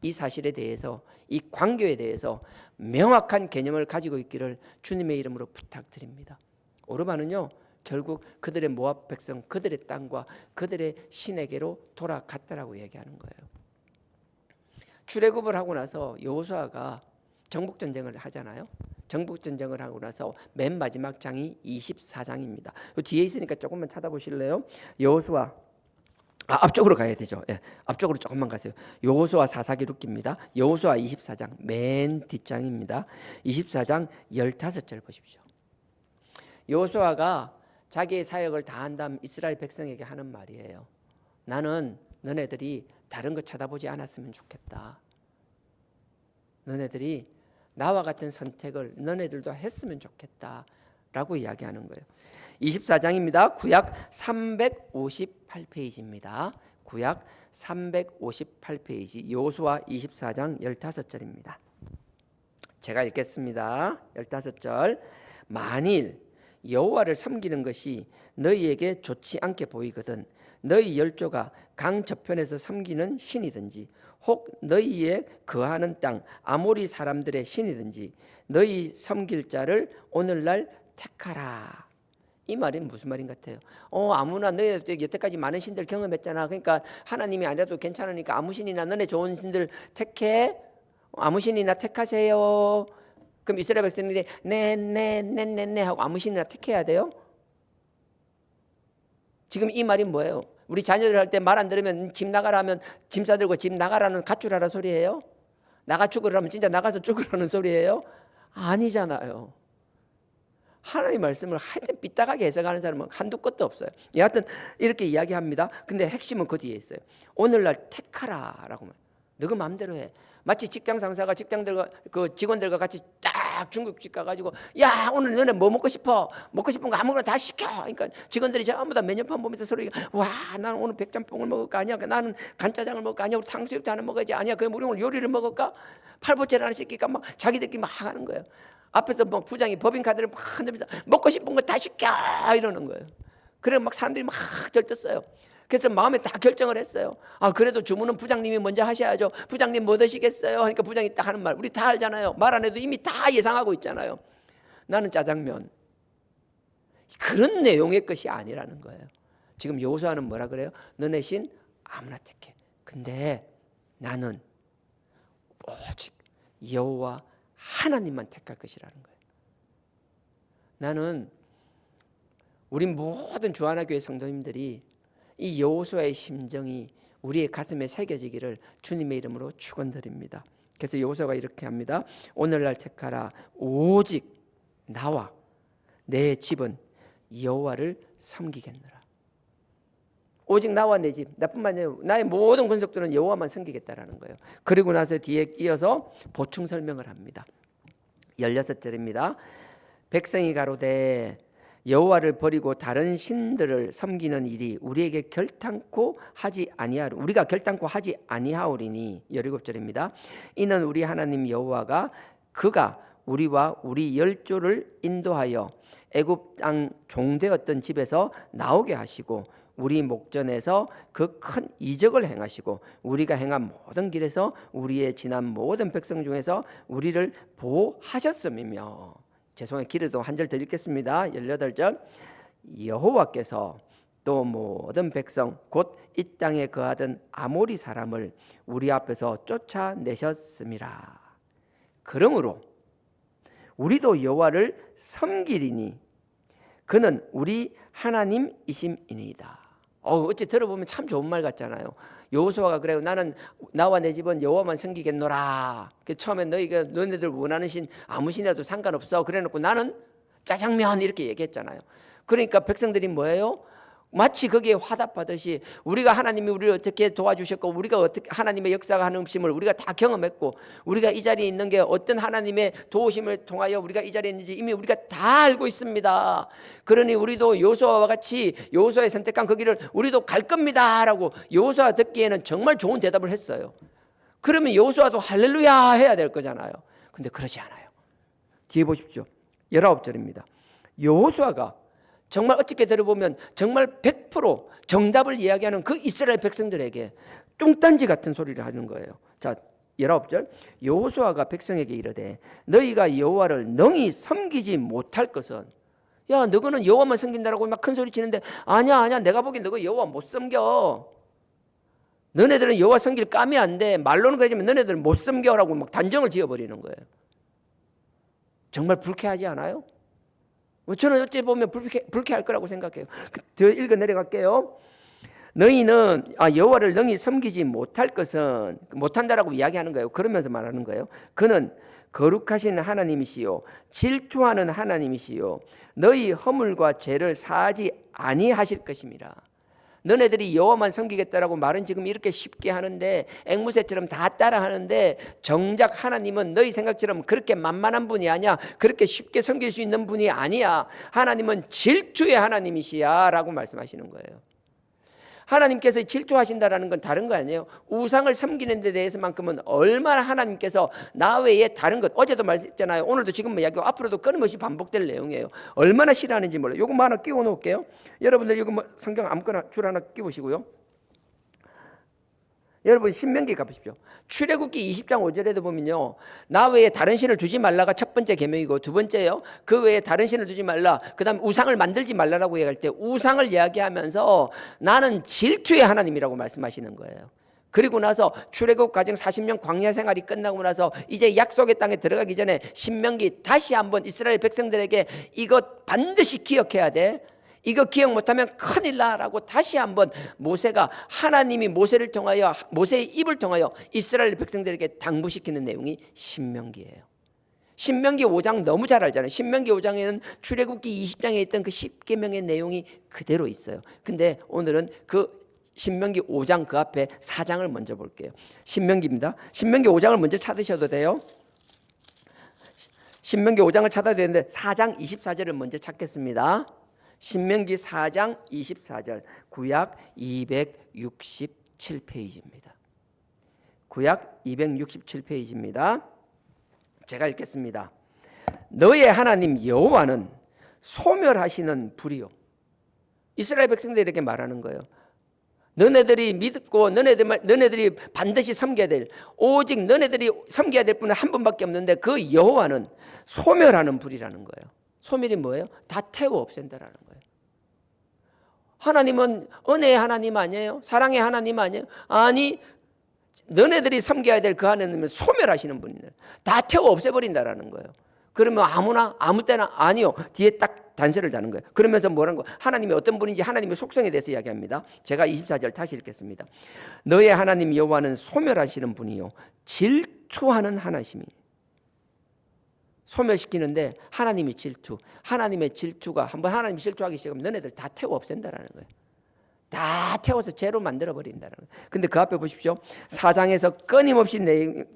이 사실에 대해서, 이 관계에 대해서 명확한 개념을 가지고 있기를 주님의 이름으로 부탁드립니다. 오르바는요 결국 그들의 모압 백성, 그들의 땅과 그들의 신에게로 돌아갔다라고 얘기하는 거예요. 출애굽을 하고 나서 여호수아가 정복전쟁을 하잖아요. 정복전쟁을 하고 나서 맨 마지막 장이 24장입니다. 뒤에 있으니까 조금만 찾아보실래요? 여호수아, 앞쪽으로 가야 되죠. 예, 앞쪽으로 조금만 가세요. 여호수아 4사기록기입니다. 여호수아 24장 맨 뒷장입니다. 24장 15절 보십시오. 여호수아가 자기의 사역을 다한 다음 이스라엘 백성에게 하는 말이에요. 나는 너네들이 다른 거 쳐다보지 않았으면 좋겠다. 너네들이 나와 같은 선택을 너네들도 했으면 좋겠다 라고 이야기하는 거예요. 24장입니다. 구약 358페이지입니다. 구약 358페이지 여호수아 24장 15절입니다. 제가 읽겠습니다. 15절. 만일 여호와를 섬기는 것이 너희에게 좋지 않게 보이거든 너희 열조가 강 저편에서 섬기는 신이든지 혹 너희의 거하는 땅 아모리 사람들의 신이든지 너희 섬길 자를 오늘날 택하라. 이 말이 무슨 말인 것 같아요? 아무나 너희 여태까지 많은 신들 경험했잖아. 그러니까 하나님이 아니라도 괜찮으니까 아무 신이나 너네 좋은 신들 택해. 아무 신이나 택하세요. 그럼 이스라엘 백성들이 네 하고 아무 신이나 택해야 돼요? 지금 이 말이 뭐예요? 우리 자녀들 할 때 말 안 들으면 집 나가라 하면 짐 싸들고 집 나가라는 가출하라 소리예요? 나가 죽으라면 진짜 나가서 죽으라는 소리예요? 아니잖아요. 하나님의 말씀을 하여튼 삐딱하게 해석하는 사람은 한두 끝도 없어요. 여하튼 이렇게 이야기합니다. 근데 핵심은 그 뒤에 있어요. 오늘날 택하라라고 말. 너가 마음대로 해. 마치 직장 상사가 직장들과 그 직원들과 같이 딱 중국집 가가지고 야 오늘 너네 뭐 먹고 싶어? 먹고 싶은 거 아무거나 다 시켜. 그러니까 직원들이 전부 다 메뉴판 보면서 서로 와 나는 오늘 백짬뽕을 먹을까 아니야? 나는 간짜장을 먹을까 아니야? 우리 탕수육도 하나 먹어야지 아니야? 그럼 우리 오늘 요리를 먹을까? 팔보채를 하나 시킬까? 막 자기들끼리 막 하는 거예요. 앞에서 뭐 부장이 법인카드를 막 흔들면서 먹고 싶은 거 다 시켜 이러는 거예요. 그래 막 사람들이 막 들떴어요. 그래서 마음에 다 결정을 했어요. 그래도 주문은 부장님이 먼저 하셔야죠. 부장님 뭐 드시겠어요? 하니까 부장이 딱 하는 말 우리 다 알잖아요. 말 안 해도 이미 다 예상하고 있잖아요. 나는 짜장면. 그런 내용의 것이 아니라는 거예요. 지금 여호수아는 뭐라 그래요? 너네 신 아무나 택해. 근데 나는 오직 여호와 하나님만 택할 것이라는 거예요. 나는 우리 모든 주하나교회 성도님들이 이 여호수아의 심정이 우리의 가슴에 새겨지기를 주님의 이름으로 축원드립니다. 그래서 여호수아가 이렇게 합니다. 오늘날 택하라. 오직 나와 내 집은 여호와를 섬기겠노라. 오직 나와 내 집, 나뿐만 아니라 나의 모든 권속들은 여호와만 섬기겠다라는 거예요. 그리고 나서 뒤에 이어서 보충 설명을 합니다. 16절입니다. 백성이 가로되 여호와를 버리고 다른 신들을 섬기는 일이 우리에게 결탄코 하지 아니하리. 우리가 결탄코 하지 아니하오리니. 17절입니다. 이는 우리 하나님 여호와가 그가 우리와 우리 열조를 인도하여 애굽 땅 종되었던 집에서 나오게 하시고 우리 목전에서 그 큰 이적을 행하시고 우리가 행한 모든 길에서 우리의 지난 모든 백성 중에서 우리를 보호하셨음이며. 죄송해요. 길에도 한 절 더 읽겠습니다. 18절. 여호와께서 또 모든 백성 곧 이 땅에 거하던 아모리 사람을 우리 앞에서 쫓아내셨음이라. 그러므로 우리도 여호와를 섬기리니 그는 우리 하나님이심이니이다. 어찌 들어보면 참 좋은 말 같잖아요. 여호수아가 그래요. 나는 나와 내 집은 여호와만 섬기겠노라. 처음에 너네들 원하는 신 아무 신이라도 상관없어. 그래놓고 나는 짜장면 이렇게 얘기했잖아요. 그러니까 백성들이 뭐예요? 마치 거기에 화답하듯이 우리가 하나님이 우리를 어떻게 도와주셨고 우리가 어떻게 하나님의 역사가 하는 음식을 우리가 다 경험했고 우리가 이 자리에 있는 게 어떤 하나님의 도우심을 통하여 우리가 이 자리에 있는지 이미 우리가 다 알고 있습니다. 그러니 우리도 여호수아와 같이 여호수아의 선택한 그 길을 우리도 갈 겁니다라고 여호수아 듣기에는 정말 좋은 대답을 했어요. 그러면 여호수아도 할렐루야 해야 될 거잖아요. 근데 그러지 않아요. 뒤에 보십시오. 19절입니다. 여호수아가 정말 어떻게 들어보면 정말 100% 정답을 이야기하는 그 이스라엘 백성들에게 뚱딴지 같은 소리를 하는 거예요. 자, 19절. 여호수아가 백성에게 이르되 너희가 여호와를 능히 섬기지 못할 것은, 야 너희는 여호와만 섬긴다라고 막 큰 소리 치는데 아니야 내가 보기엔 너희 여호와 못 섬겨. 너네들은 여호와 섬길 감이 안 돼. 말로는 그러지만 너네들은 못 섬겨라고 막 단정을 지어버리는 거예요. 정말 불쾌하지 않아요? 저는 어찌 보면 불쾌할 거라고 생각해요. 더 읽어 내려갈게요. 너희는 여호와를 능히 섬기지 못할 것은, 못한다라고 이야기하는 거예요. 그러면서 말하는 거예요. 그는 거룩하신 하나님이시요 질투하는 하나님이시요 너희 허물과 죄를 사하지 아니하실 것임이라. 너네들이 여호와만 섬기겠다라고 말은 지금 이렇게 쉽게 하는데 앵무새처럼 다 따라하는데 정작 하나님은 너희 생각처럼 그렇게 만만한 분이 아니야. 그렇게 쉽게 섬길 수 있는 분이 아니야. 하나님은 질투의 하나님이시야 라고 말씀하시는 거예요. 하나님께서 질투하신다라는 건 다른 거 아니에요. 우상을 섬기는 데 대해서만큼은 얼마나 하나님께서 나 외에 다른 것, 어제도 말했잖아요. 오늘도 지금 이야기하고 앞으로도 끊임없이 반복될 내용이에요. 얼마나 싫어하는지 몰라요. 요거 하나 끼워 놓을게요. 여러분들 이거 성경 아무거나 줄 하나 끼우시고요. 여러분 신명기 가보십시오. 출애굽기 20장 5절에도 보면요, 나 외에 다른 신을 두지 말라가 첫 번째 계명이고, 두 번째요 그 외에 다른 신을 두지 말라, 그 다음 우상을 만들지 말라라고 얘기할 때 우상을 이야기하면서 나는 질투의 하나님이라고 말씀하시는 거예요. 그리고 나서 출애굽 과정 40년 광야 생활이 끝나고 나서 이제 약속의 땅에 들어가기 전에 신명기 다시 한번 이스라엘 백성들에게 이것 반드시 기억해야 돼, 이거 기억 못하면 큰일 나라고 다시 한번 모세가, 하나님이 모세를 통하여, 모세의 입을 통하여 이스라엘 백성들에게 당부시키는 내용이 신명기예요. 신명기 5장 너무 잘 알잖아요. 신명기 5장에는 출애굽기 20장에 있던 그 10계명의 내용이 그대로 있어요. 근데 오늘은 그 신명기 5장 그 앞에 4장을 먼저 볼게요. 신명기입니다. 신명기 5장을 먼저 찾으셔도 돼요. 신명기 5장을 찾아야 되는데 4장 24절을 먼저 찾겠습니다. 신명기 4장 24절, 구약 267페이지입니다. 구약 267페이지입니다. 제가 읽겠습니다. 너의 하나님 여호와는 소멸하시는 불이요. 이스라엘 백성들에게 말하는 거예요. 너네들이 믿고 너네들이 반드시 섬겨야 될, 오직 너네들이 섬겨야 될 분은 한 분밖에 없는데 그 여호와는 소멸하는 불이라는 거예요. 소멸이 뭐예요? 다 태워 없앤다라는 거예요. 하나님은 은혜의 하나님 아니에요? 사랑의 하나님 아니에요? 아니, 너네들이 섬겨야 될 그 하나님은 소멸하시는 분이에요. 다 태워 없애버린다라는 거예요. 그러면 아무나 아무 때나 아니요. 뒤에 딱 단서를 다는 거예요. 그러면서 뭐라는 거예요? 하나님이 어떤 분인지 하나님의 속성에 대해서 이야기합니다. 제가 24절 다시 읽겠습니다. 너의 하나님 여호와는 소멸하시는 분이요 질투하는 하나님이. 소멸시키는데 하나님이 질투. 하나님의 질투가 한번 하나님이 질투하기 시작하면 너네들 다 태워 없앤다라는 거예요. 다 태워서 죄로 만들어 버린다는 거예요. 근데 그 앞에 보십시오. 4장에서 끊임없이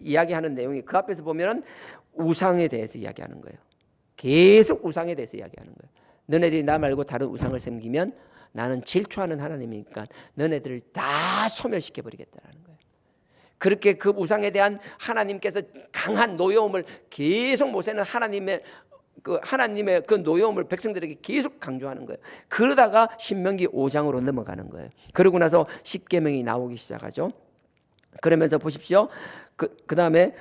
이야기하는 내용이 그 앞에서 보면은 우상에 대해서 이야기하는 거예요. 계속 우상에 대해서 이야기하는 거예요. 너네들이 나 말고 다른 우상을 섬기면 나는 질투하는 하나님이니까 너네들을 다 소멸시켜 버리겠다라는 거예요. 그렇게 그 우상에 대한 하나님께서 강한 노여움을 계속 모세는 하나님의 그 노여움을 백성들에게 계속 강조하는 거예요. 그러다가 신명기 5장으로 넘어가는 거예요. 그러고 나서 십계명이 나오기 시작하죠. 그러면서 보십시오. 그 다음에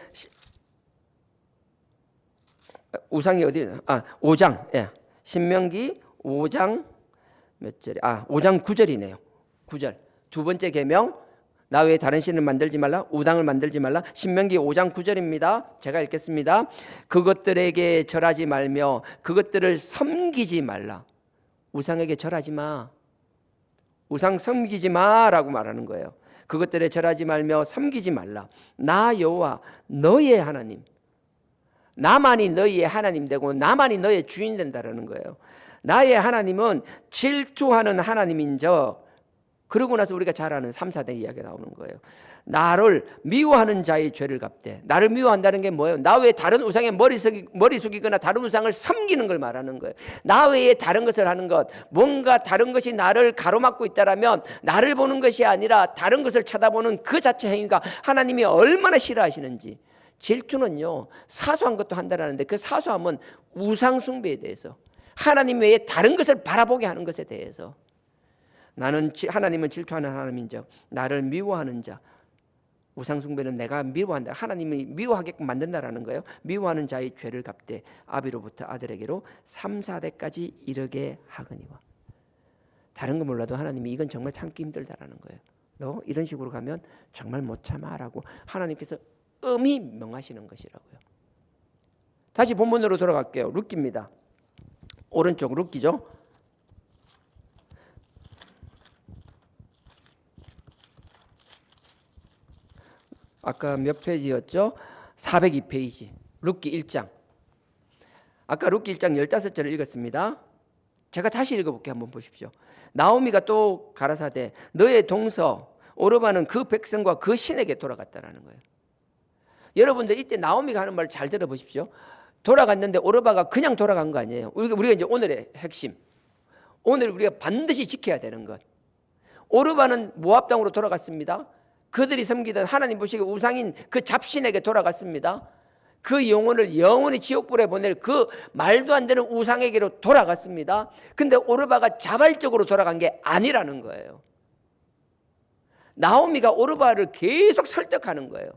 우상이 어디? 5장. 예. 신명기 5장 몇 절이? 5장 9절이네요. 9절. 두 번째 계명. 나 외에 다른 신을 만들지 말라. 우상을 만들지 말라. 신명기 5장 9절입니다. 제가 읽겠습니다. 그것들에게 절하지 말며 그것들을 섬기지 말라. 우상에게 절하지 마. 우상 섬기지 마라고 말하는 거예요. 그것들에 절하지 말며 섬기지 말라. 나 여호와 너의 하나님. 나만이 너희의 하나님 되고 나만이 너의 주인 된다라는 거예요. 나의 하나님은 질투하는 하나님인적. 그러고 나서 우리가 잘 아는 3, 4대 이야기가 나오는 거예요. 나를 미워하는 자의 죄를 갚되. 나를 미워한다는 게 뭐예요? 나 외에 다른 우상에 머리 숙이거나 다른 우상을 섬기는 걸 말하는 거예요. 나 외에 다른 것을 하는 것, 뭔가 다른 것이 나를 가로막고 있다라면 나를 보는 것이 아니라 다른 것을 쳐다보는 그 자체 행위가 하나님이 얼마나 싫어하시는지. 질투는요, 사소한 것도 한다라는데 그 사소함은 우상 숭배에 대해서, 하나님 외에 다른 것을 바라보게 하는 것에 대해서. 나는 하나님은 질투하는 하나님인적 나를 미워하는 자. 우상 숭배는 내가 미워한다. 하나님이 미워하게끔 만든다라는 거예요. 미워하는 자의 죄를 갚되 아비로부터 아들에게로 3, 4대까지 이르게 하거니와. 다른 거 몰라도 하나님이 이건 정말 참기 힘들다라는 거예요. 너 이런 식으로 가면 정말 못 참아라고 하나님께서 엄히 명하시는 것이라고요. 다시 본문으로 돌아갈게요. 룻기입니다. 오른쪽 룻기죠. 아까 몇 페이지였죠? 402페이지. 룻기 1장. 아까 룻기 1장 15절을 읽었습니다. 제가 다시 읽어볼게요. 한번 보십시오. 나오미가 또 가라사대 너의 동서 오르바는 그 백성과 그 신에게 돌아갔다라는 거예요. 여러분들 이때 나오미가 하는 말 잘 들어보십시오. 돌아갔는데 오르바가 그냥 돌아간 거 아니에요. 우리가 이제 오늘의 핵심. 오늘 우리가 반드시 지켜야 되는 것. 오르바는 모압 땅으로 돌아갔습니다. 그들이 섬기던 하나님 보시기에 우상인 그 잡신에게 돌아갔습니다. 그 영혼을 영원히 지옥불에 보낼 그 말도 안 되는 우상에게로 돌아갔습니다. 근데 오르바가 자발적으로 돌아간 게 아니라는 거예요. 나오미가 오르바를 계속 설득하는 거예요.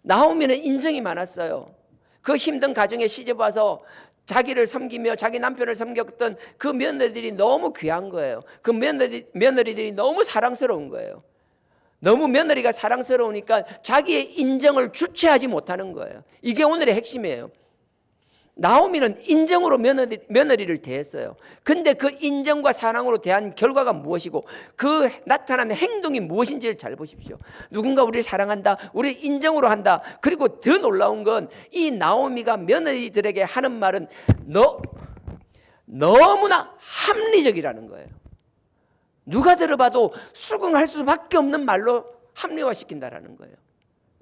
나오미는 인정이 많았어요. 그 힘든 가정에 시집 와서 자기를 섬기며 자기 남편을 섬겼던 그 며느리들이 너무 귀한 거예요. 그 며느리들이 너무 사랑스러운 거예요. 너무 며느리가 사랑스러우니까 자기의 인정을 주체하지 못하는 거예요. 이게 오늘의 핵심이에요. 나오미는 인정으로 며느리를 대했어요. 근데 그 인정과 사랑으로 대한 결과가 무엇이고 그 나타난 행동이 무엇인지를 잘 보십시오. 누군가 우리를 사랑한다, 우리를 인정으로 한다. 그리고 더 놀라운 건 이 나오미가 며느리들에게 하는 말은 너무나 합리적이라는 거예요. 누가 들어봐도 수긍할 수밖에 없는 말로 합리화시킨다라는 거예요.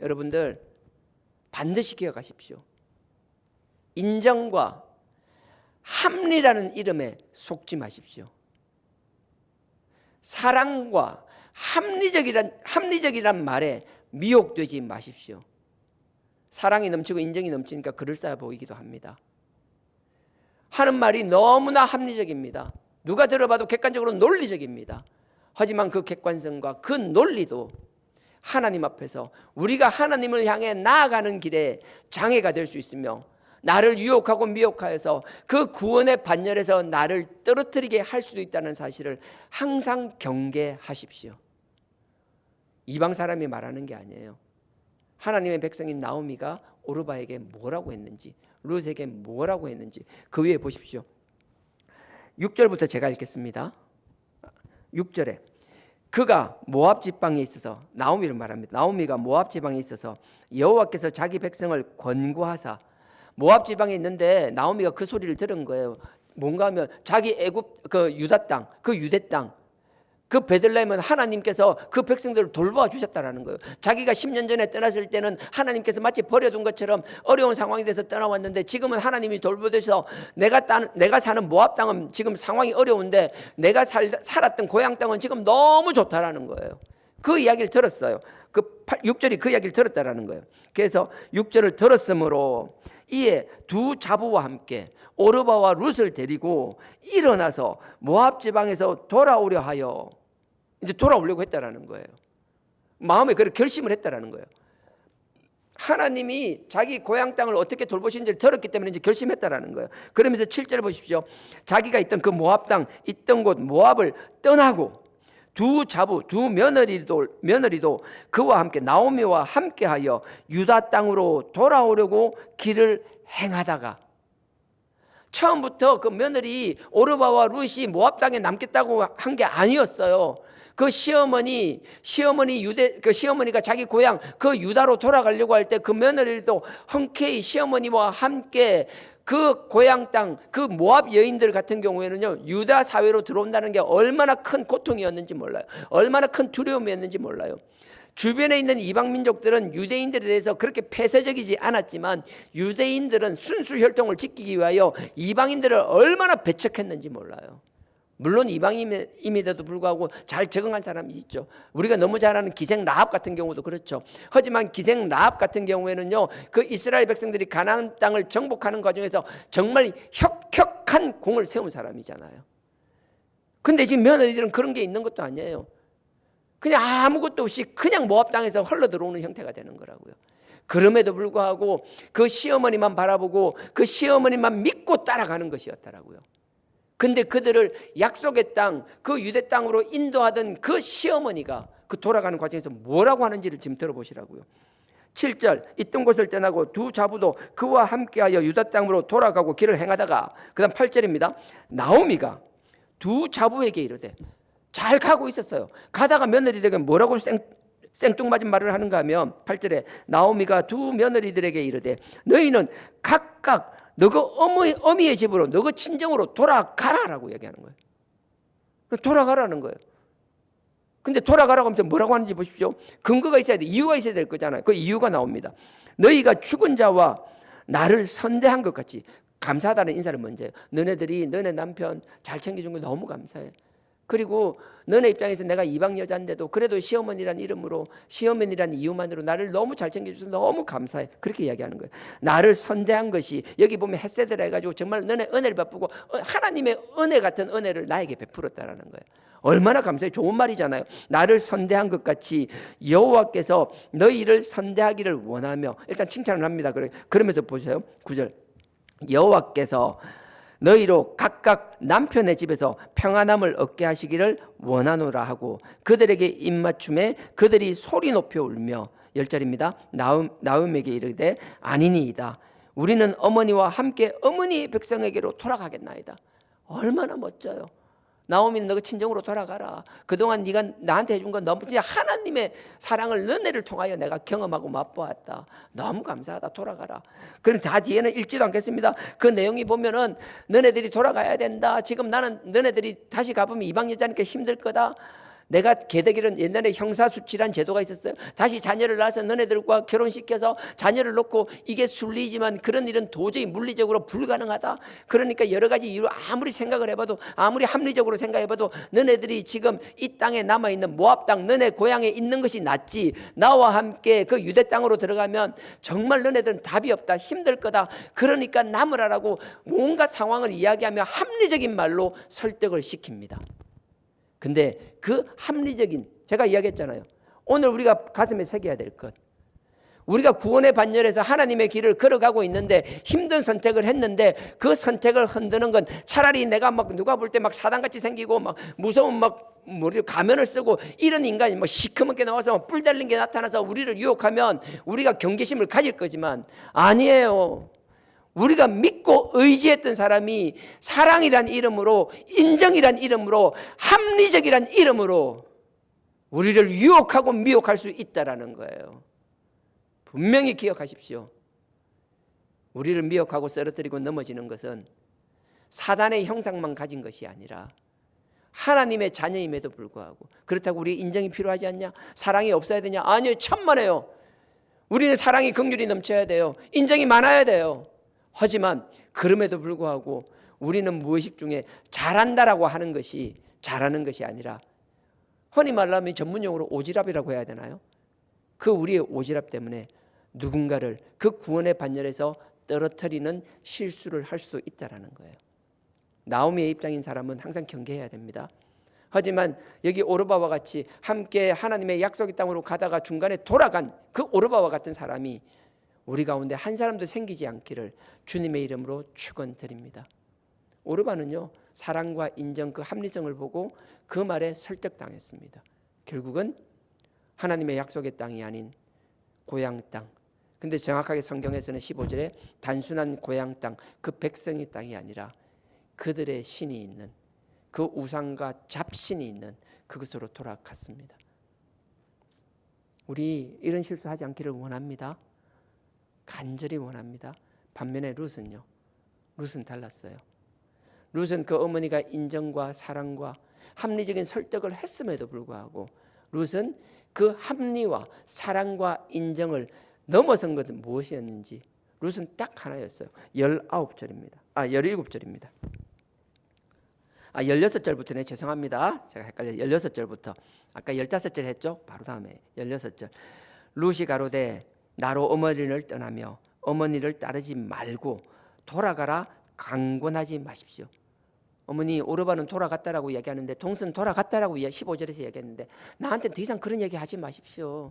여러분들 반드시 기억하십시오. 인정과 합리라는 이름에 속지 마십시오. 사랑과 합리적이란 말에 미혹되지 마십시오. 사랑이 넘치고 인정이 넘치니까 그럴싸해 보이기도 합니다. 하는 말이 너무나 합리적입니다. 누가 들어봐도 객관적으로 논리적입니다. 하지만 그 객관성과 그 논리도 하나님 앞에서 우리가 하나님을 향해 나아가는 길에 장애가 될 수 있으며 나를 유혹하고 미혹하여서 그 구원의 반열에서 나를 떨어뜨리게 할 수도 있다는 사실을 항상 경계하십시오. 이방 사람이 말하는 게 아니에요. 하나님의 백성인 나오미가 오르바에게 뭐라고 했는지, 룻에게 뭐라고 했는지 그 위에 보십시오. 6절부터 제가 읽겠습니다. 6절에 그가 모압 지방에 있어서, 나오미를 말합니다. 나오미가 모압 지방에 있어서 여호와께서 자기 백성을 권고하사, 모압 지방에 있는데 나오미가 그 소리를 들은 거예요. 뭔가 하면 자기 애굽 그 유다 땅, 그 유대 땅, 그 베들레헴은 하나님께서 그 백성들을 돌보아 주셨다라는 거예요. 자기가 10년 전에 떠났을 때는 하나님께서 마치 버려둔 것처럼 어려운 상황이 돼서 떠나왔는데 지금은 하나님이 돌보셔서 내가 사는 모압 땅은 지금 상황이 어려운데 내가 살았던 고향 땅은 지금 너무 좋다라는 거예요. 그 이야기를 들었어요. 6절이 그 이야기를 들었다라는 거예요. 그래서 6절을 들었으므로 이에 두 자부와 함께 오르바와 룻을 데리고 일어나서 모압 지방에서 돌아오려 하여, 이제 돌아오려고 했다라는 거예요. 마음에 그렇게 결심을 했다라는 거예요. 하나님이 자기 고향 땅을 어떻게 돌보시는지를 들었기 때문에 이제 결심했다라는 거예요. 그러면서 7절 보십시오. 자기가 있던 그 모압 땅, 있던 곳 모압을 떠나고 두 자부, 두 며느리도 그와 함께 나오미와 함께하여 유다 땅으로 돌아오려고 길을 행하다가, 처음부터 그 며느리 오르바와 룻이 모압 땅에 남겠다고 한 게 아니었어요. 그 시어머니가 자기 고향 그 유다로 돌아가려고 할 때 그 며느리도 흔쾌히 시어머니와 함께 그 고향 땅, 그 모압 여인들 같은 경우에는요, 유다 사회로 들어온다는 게 얼마나 큰 고통이었는지 몰라요. 얼마나 큰 두려움이었는지 몰라요. 주변에 있는 이방 민족들은 유대인들에 대해서 그렇게 폐쇄적이지 않았지만 유대인들은 순수 혈통을 지키기 위하여 이방인들을 얼마나 배척했는지 몰라요. 물론 이방인임에도 불구하고 잘 적응한 사람이 있죠. 우리가 너무 잘 아는 기생 라합 같은 경우도 그렇죠. 하지만 기생 라합 같은 경우에는요, 그 이스라엘 백성들이 가나안 땅을 정복하는 과정에서 정말 혁혁한 공을 세운 사람이잖아요. 근데 지금 며느리들은 그런 게 있는 것도 아니에요. 그냥 아무것도 없이 그냥 모압 땅에서 흘러 들어오는 형태가 되는 거라고요. 그럼에도 불구하고 그 시어머니만 바라보고 그 시어머니만 믿고 따라가는 것이었더라고요. 근데 그들을 약속의 땅, 그 유대 땅으로 인도하던 그 시어머니가 그 돌아가는 과정에서 뭐라고 하는지를 지금 들어보시라고요. 7절, 있던 곳을 떠나고 두 자부도 그와 함께하여 유다 땅으로 돌아가고 길을 행하다가, 그 다음 8절입니다. 나오미가 두 자부에게 이르되, 잘 가고 있었어요. 가다가 며느리들에게 뭐라고 생뚱맞은 말을 하는가 하면 8절에 나오미가 두 며느리들에게 이르되, 너희는 각각 너가 어미의 집으로, 너가 친정으로 돌아가라라고 얘기하는 거예요. 돌아가라는 거예요. 근데 돌아가라고 하면서 뭐라고 하는지 보십시오. 근거가 있어야 돼. 이유가 있어야 될 거잖아요. 그 이유가 나옵니다. 너희가 죽은 자와 나를 선대한 것 같이, 감사하다는 인사를 먼저 해요. 너네들이 너네 남편 잘 챙겨준 거 너무 감사해. 그리고 너네 입장에서 내가 이방 여자인데도 그래도 시어머니란 이름으로, 시어머니란 이유만으로 나를 너무 잘 챙겨줘서 너무 감사해. 그렇게 이야기하는 거예요. 나를 선대한 것이, 여기 보면 헷세드라 해가지고 정말 너네 은혜를 베푸고 하나님의 은혜 같은 은혜를 나에게 베풀었다라는 거예요. 얼마나 감사해. 좋은 말이잖아요. 나를 선대한 것 같이 여호와께서 너희를 선대하기를 원하며, 일단 칭찬을 합니다. 그러면서 보세요. 9절, 여호와께서 너희로 각각 남편의 집에서 평안함을 얻게 하시기를 원하노라 하고 그들에게 입맞춤에 그들이 소리 높여 울며, 10절입니다. 나음에게 이르되 아니니이다. 우리는 어머니와 함께 어머니의 백성에게로 돌아가겠나이다. 얼마나 멋져요. 나오미는 너가 친정으로 돌아가라. 그동안 네가 나한테 해준 건 너무, 하나님의 사랑을 너네를 통하여 내가 경험하고 맛보았다. 너무 감사하다. 돌아가라. 그럼 다 뒤에는 읽지도 않겠습니다. 그 내용이 보면은 너네들이 돌아가야 된다. 지금 나는 너네들이 다시 가보면 이방 여자니까 힘들 거다. 내가 계대기는 옛날에 형사수치란 제도가 있었어요. 다시 자녀를 낳아서 너네들과 결혼시켜서 자녀를 놓고, 이게 순리지만 그런 일은 도저히 물리적으로 불가능하다. 그러니까 여러 가지 이유로 아무리 생각을 해봐도, 아무리 합리적으로 생각해봐도 너네들이 지금 이 땅에 남아있는 모압 땅, 너네 고향에 있는 것이 낫지. 나와 함께 그 유대 땅으로 들어가면 정말 너네들은 답이 없다. 힘들 거다. 그러니까 남으라라고 온갖 상황을 이야기하며 합리적인 말로 설득을 시킵니다. 근데 그 합리적인, 제가 이야기했잖아요. 오늘 우리가 가슴에 새겨야 될 것, 우리가 구원의 반열에서 하나님의 길을 걸어가고 있는데 힘든 선택을 했는데 그 선택을 흔드는 건 차라리 내가 막 누가 볼 때 막 사단같이 생기고 막 무서운 막 머리 가면을 쓰고 이런 인간이 막 시커멓게 나와서 뿔 달린 게 나타나서 우리를 유혹하면 우리가 경계심을 가질 거지만 아니에요. 우리가 믿고 의지했던 사람이 사랑이란 이름으로, 인정이란 이름으로, 합리적이란 이름으로 우리를 유혹하고 미혹할 수 있다라는 거예요. 분명히 기억하십시오. 우리를 미혹하고 쓰러뜨리고 넘어지는 것은 사단의 형상만 가진 것이 아니라 하나님의 자녀임에도 불구하고, 그렇다고 우리 인정이 필요하지 않냐? 사랑이 없어야 되냐? 아니요, 천만에요. 우리는 사랑이 긍휼이 넘쳐야 돼요. 인정이 많아야 돼요. 하지만 그럼에도 불구하고 우리는 무의식 중에 잘한다라고 하는 것이 잘하는 것이 아니라, 흔히 말하면 전문용어로 오지랖이라고 해야 되나요? 그 우리의 오지랖 때문에 누군가를 그 구원의 반열에서 떨어뜨리는 실수를 할 수도 있다라는 거예요. 나오미의 입장인 사람은 항상 경계해야 됩니다. 하지만 여기 오르바와 같이 함께 하나님의 약속의 땅으로 가다가 중간에 돌아간 그 오르바와 같은 사람이 우리 가운데 한 사람도 생기지 않기를 주님의 이름으로 축원드립니다. 오르바는요, 사랑과 인정, 그 합리성을 보고 그 말에 설득당했습니다. 결국은 하나님의 약속의 땅이 아닌 고향 땅. 근데 정확하게 성경에서는 15절에 단순한 고향 땅, 그 백성의 땅이 아니라 그들의 신이 있는, 그 우상과 잡신이 있는 그것으로 돌아갔습니다. 우리 이런 실수하지 않기를 원합니다. 간절히 원합니다. 반면에 룻은요, 룻은 달랐어요. 룻은 그 어머니가 인정과 사랑과 합리적인 설득을 했음에도 불구하고 룻은 그 합리와 사랑과 인정을 넘어선 것은 무엇이었는지 룻은 딱 하나였어요. 19절입니다. 17절입니다. 16절부터네. 죄송합니다. 제가 헷갈려요. 16절부터. 아까 15절 했죠? 바로 다음에 16절. 룻이 가로되 나로 어머니를 떠나며 어머니를 따르지 말고 돌아가라 강권하지 마십시오. 어머니, 오르바는 돌아갔다라고 얘기하는데, 동선 돌아갔다라고 15절에서 얘기했는데 나한테 더 이상 그런 얘기 하지 마십시오.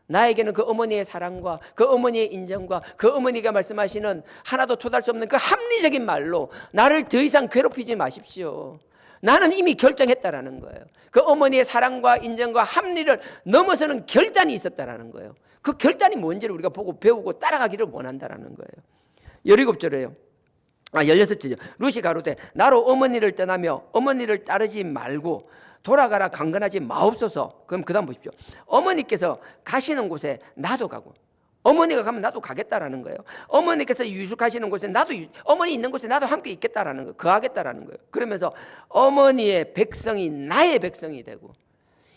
나에게는 그 어머니의 사랑과 그 어머니의 인정과 그 어머니가 말씀하시는 하나도 토달 수 없는 그 합리적인 말로 나를 더 이상 괴롭히지 마십시오. 나는 이미 결정했다라는 거예요. 그 어머니의 사랑과 인정과 합리를 넘어서는 결단이 있었다라는 거예요. 그 결단이 뭔지를 우리가 보고 배우고 따라가기를 원한다라는 거예요. 17절에요. 16절이죠. 룻이 가로되 나로 어머니를 떠나며 어머니를 따르지 말고 돌아가라 강건하지 마옵소서. 그럼 그 다음 보십시오. 어머니께서 가시는 곳에 나도 가고, 어머니가 가면 나도 가겠다라는 거예요. 어머니께서 유숙하시는 곳에 나도, 어머니 있는 곳에 나도 함께 있겠다라는 거예요. 거하겠다라는 거예요. 그러면서 어머니의 백성이 나의 백성이 되고,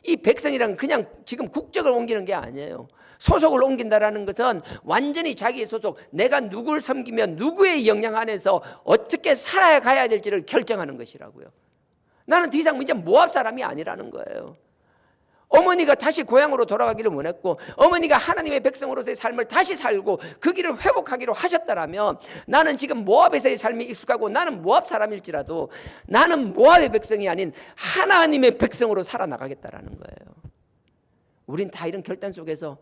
이 백성이란 그냥 지금 국적을 옮기는 게 아니에요. 소속을 옮긴다라는 것은 완전히 자기의 소속, 내가 누구를 섬기면 누구의 영향 안에서 어떻게 살아가야 될지를 결정하는 것이라고요. 나는 더 이상 이제 모압 사람이 아니라는 거예요. 어머니가 다시 고향으로 돌아가기를 원했고, 어머니가 하나님의 백성으로서의 삶을 다시 살고 그 길을 회복하기로 하셨다라면, 나는 지금 모압에서의 삶이 익숙하고 나는 모압 사람일지라도 나는 모압의 백성이 아닌 하나님의 백성으로 살아나가겠다라는 거예요. 우린 다 이런 결단 속에서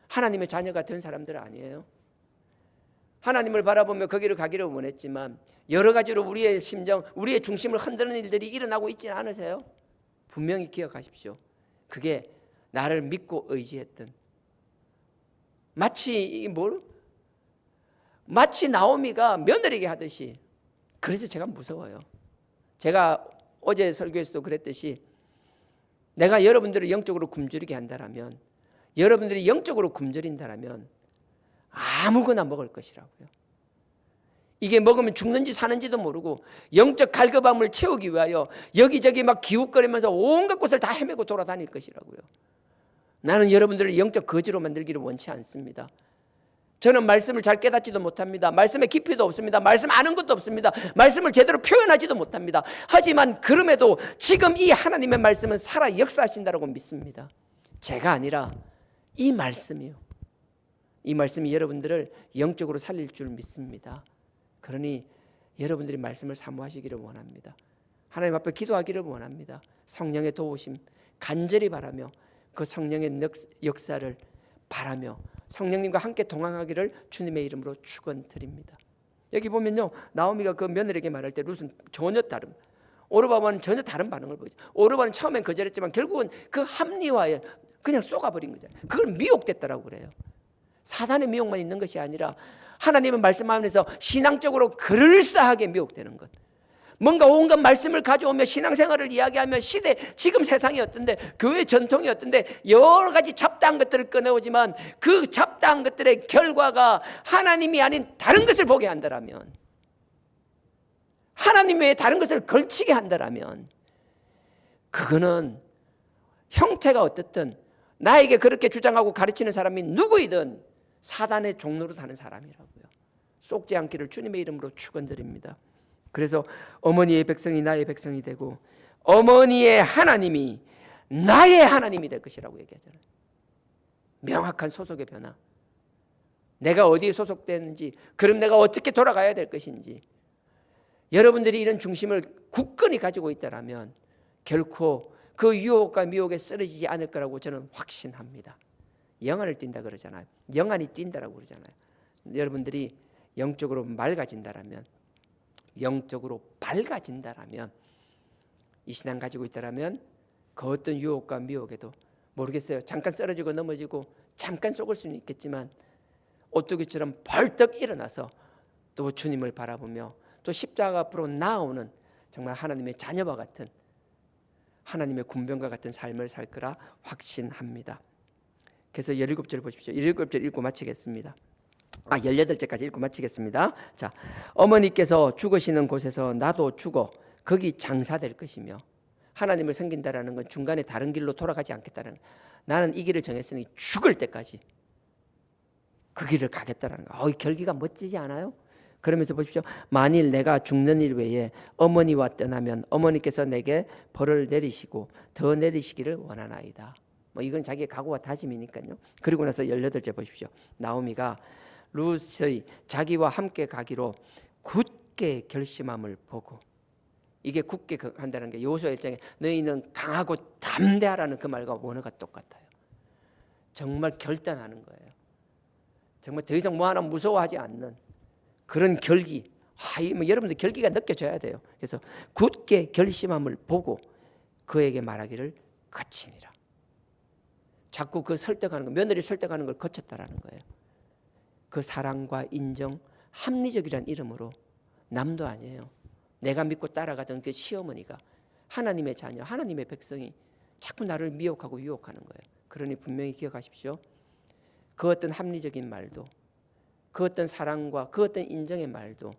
하나님의 자녀가 된 사람들 아니에요? 하나님을 바라보며 거기를 가기를 원했지만 여러 가지로 우리의 심정, 우리의 중심을 흔드는 일들이 일어나고 있지는 않으세요? 분명히 기억하십시오. 그게 나를 믿고 의지했던, 마치 나오미가 며느리에게 하듯이. 그래서 제가 무서워요. 제가 어제 설교에서도 그랬듯이, 내가 여러분들을 영적으로 굶주리게 한다라면, 여러분들이 영적으로 굶주린다라면 아무거나 먹을 것이라고요. 이게 먹으면 죽는지 사는지도 모르고 영적 갈급함을 채우기 위하여 여기저기 막 기웃거리면서 온갖 곳을 다 헤매고 돌아다닐 것이라고요. 나는 여러분들을 영적 거지로 만들기를 원치 않습니다. 저는 말씀을 잘 깨닫지도 못합니다. 말씀의 깊이도 없습니다. 말씀 아는 것도 없습니다. 말씀을 제대로 표현하지도 못합니다. 하지만 그럼에도 지금 이 하나님의 말씀은 살아 역사하신다고 믿습니다. 제가 아니라 이 말씀이요. 이 말씀이 여러분들을 영적으로 살릴 줄 믿습니다. 그러니 여러분들이 말씀을 사모하시기를 원합니다. 하나님 앞에 기도하기를 원합니다. 성령의 도우심 간절히 바라며 그 성령의 역사를 바라며 성령님과 함께 동행하기를 주님의 이름으로 축원드립니다. 여기 보면요, 나오미가 그 며느리에게 말할 때 룻은 전혀 다른, 오르바는 전혀 다른 반응을 보이죠. 오르바는 처음엔 거절했지만 결국은 그 합리화에 그냥 쏘가버린 거잖아요. 그걸 미혹됐다라고 그래요. 사단의 미혹만 있는 것이 아니라 하나님의 말씀 안에서 신앙적으로 그럴싸하게 미혹되는 것. 뭔가 온갖 말씀을 가져오며 신앙생활을 이야기하며 시대, 지금 세상이 어떤데, 교회 전통이 어떤데 여러 가지 잡다한 것들을 꺼내오지만 그 잡다한 것들의 결과가 하나님이 아닌 다른 것을 보게 한다면, 하나님 외에 다른 것을 걸치게 한다면, 그거는 형태가 어떻든 나에게 그렇게 주장하고 가르치는 사람이 누구이든 사단의 종로로 사는 사람이라고요. 속지 않기를 주님의 이름으로 축원드립니다. 그래서 어머니의 백성이 나의 백성이 되고 어머니의 하나님이 나의 하나님이 될 것이라고 얘기하잖아요. 명확한 소속의 변화. 내가 어디에 소속되는지, 그럼 내가 어떻게 돌아가야 될 것인지, 여러분들이 이런 중심을 굳건히 가지고 있다면 결코 그 유혹과 미혹에 쓰러지지 않을 거라고 저는 확신합니다. 영안을 띈다 그러잖아요. 영안이 뛴다라고 그러잖아요. 여러분들이 영적으로 맑아진다라면, 영적으로 밝아진다라면, 이 신앙 가지고 있다라면 그 어떤 유혹과 미혹에도 모르겠어요. 잠깐 쓰러지고 넘어지고 잠깐 속을 수는 있겠지만 오뚜기처럼 벌떡 일어나서 또 주님을 바라보며 또 십자가 앞으로 나아오는 정말 하나님의 자녀와 같은, 하나님의 군병과 같은 삶을 살 거라 확신합니다. 그래서 17절 보십시오. 17절 읽고 마치겠습니다. 18절까지 읽고 마치겠습니다. 자, 어머니께서 죽으시는 곳에서 나도 죽어 거기 장사될 것이며, 하나님을 섬긴다라는 건 중간에 다른 길로 돌아가지 않겠다는, 나는 이 길을 정했으니 죽을 때까지 그 길을 가겠다라는 거. 이 결기가 멋지지 않아요? 그러면서 보십시오. 만일 내가 죽는 일 외에 어머니와 떠나면 어머니께서 내게 벌을 내리시고 더 내리시기를 원하나이다. 이건 자기의 각오와 다짐이니까요. 그리고 나서 18절 보십시오. 나오미가 룻의 자기와 함께 가기로 굳게 결심함을 보고, 이게 굳게 한다는 게 여호수아 1장에 너희는 강하고 담대하라는 그 말과 원어가 똑같아요. 정말 결단하는 거예요. 정말 더 이상 뭐 하나 무서워하지 않는 그런 결기. 여러분들 결기가 느껴져야 돼요. 그래서 굳게 결심함을 보고 그에게 말하기를 거치니라. 자꾸 그 설득하는 거, 며느리 설득하는 걸 거쳤다라는 거예요. 그 사랑과 인정, 합리적이란 이름으로 남도 아니에요. 내가 믿고 따라가던 그 시어머니가 하나님의 자녀, 하나님의 백성이 자꾸 나를 미혹하고 유혹하는 거예요. 그러니 분명히 기억하십시오. 그 어떤 합리적인 말도, 그 어떤 사랑과 그 어떤 인정의 말도,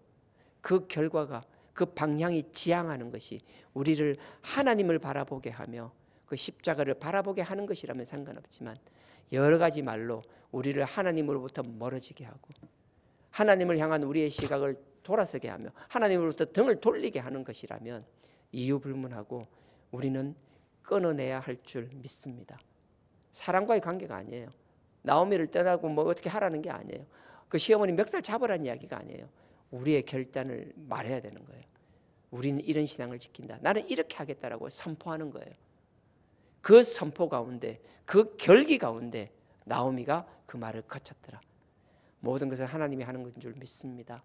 그 결과가, 그 방향이 지향하는 것이 우리를 하나님을 바라보게 하며 그 십자가를 바라보게 하는 것이라면 상관없지만, 여러 가지 말로 우리를 하나님으로부터 멀어지게 하고 하나님을 향한 우리의 시각을 돌아서게 하며 하나님으로부터 등을 돌리게 하는 것이라면 이유불문하고 우리는 끊어내야 할 줄 믿습니다. 사랑과의 관계가 아니에요. 나오미를 떠나고 뭐 어떻게 하라는 게 아니에요. 그 시어머니 멱살 잡으라는 이야기가 아니에요. 우리의 결단을 말해야 되는 거예요. 우리는 이런 신앙을 지킨다, 나는 이렇게 하겠다라고 선포하는 거예요. 그 선포 가운데, 그 결기 가운데 나오미가 그 말을 거쳤더라. 모든 것을 하나님이 하는 것인 줄 믿습니다.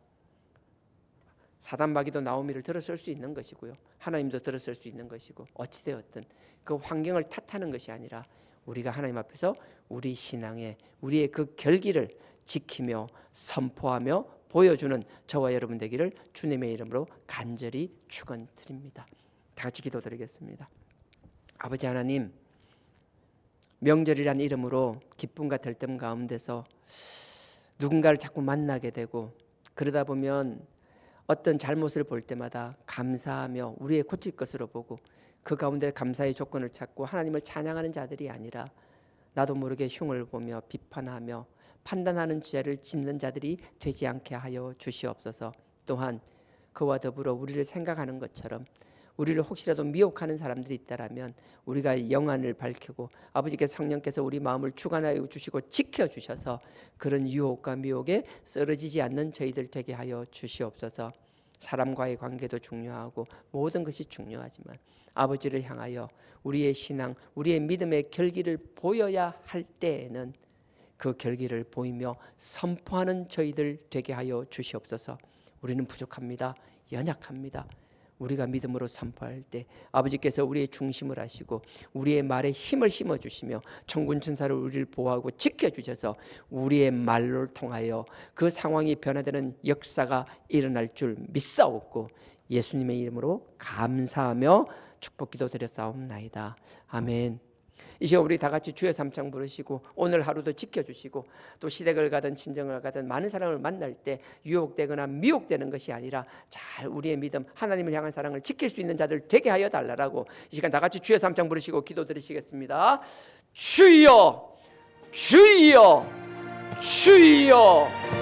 사단마귀도 나오미를 들어설 수 있는 것이고요, 하나님도 들어설 수 있는 것이고, 어찌되었든 그 환경을 탓하는 것이 아니라 우리가 하나님 앞에서 우리 신앙에 우리의 그 결기를 지키며 선포하며 보여주는 저와 여러분 되기를 주님의 이름으로 간절히 축원드립니다. 다 같이 기도드리겠습니다. 아버지 하나님, 명절이란 이름으로 기쁨과 들뜸 가운데서 누군가를 자꾸 만나게 되고, 그러다 보면 어떤 잘못을 볼 때마다 감사하며 우리의 고칠 것으로 보고 그 가운데 감사의 조건을 찾고 하나님을 찬양하는 자들이 아니라 나도 모르게 흉을 보며 비판하며 판단하는 죄를 짓는 자들이 되지 않게 하여 주시옵소서. 또한 그와 더불어 우리를 생각하는 것처럼 우리를 혹시라도 미혹하는 사람들이 있다라면 우리가 영안을 밝히고 아버지께서 성령께서 우리 마음을 주관하여 주시고 지켜주셔서 그런 유혹과 미혹에 쓰러지지 않는 저희들 되게 하여 주시옵소서. 사람과의 관계도 중요하고 모든 것이 중요하지만 아버지를 향하여 우리의 신앙, 우리의 믿음의 결기를 보여야 할 때에는 그 결기를 보이며 선포하는 저희들 되게 하여 주시옵소서. 우리는 부족합니다. 연약합니다. 우리가 믿음으로 선포할 때 아버지께서 우리의 중심을 하시고 우리의 말에 힘을 심어주시며 천군 천사를 우리를 보호하고 지켜주셔서 우리의 말을 통하여 그 상황이 변화되는 역사가 일어날 줄 믿사옵고 예수님의 이름으로 감사하며 축복 기도 드렸사옵나이다. 아멘. 이 시간 우리 다 같이 주의 삼창 부르시고 오늘 하루도 지켜주시고 또 시댁을 가든 친정을 가든 많은 사람을 만날 때 유혹되거나 미혹되는 것이 아니라 잘 우리의 믿음 하나님을 향한 사랑을 지킬 수 있는 자들 되게 하여 달라라고 이 시간 다 같이 주의 삼창 부르시고 기도 드리시겠습니다. 주여 주여 주여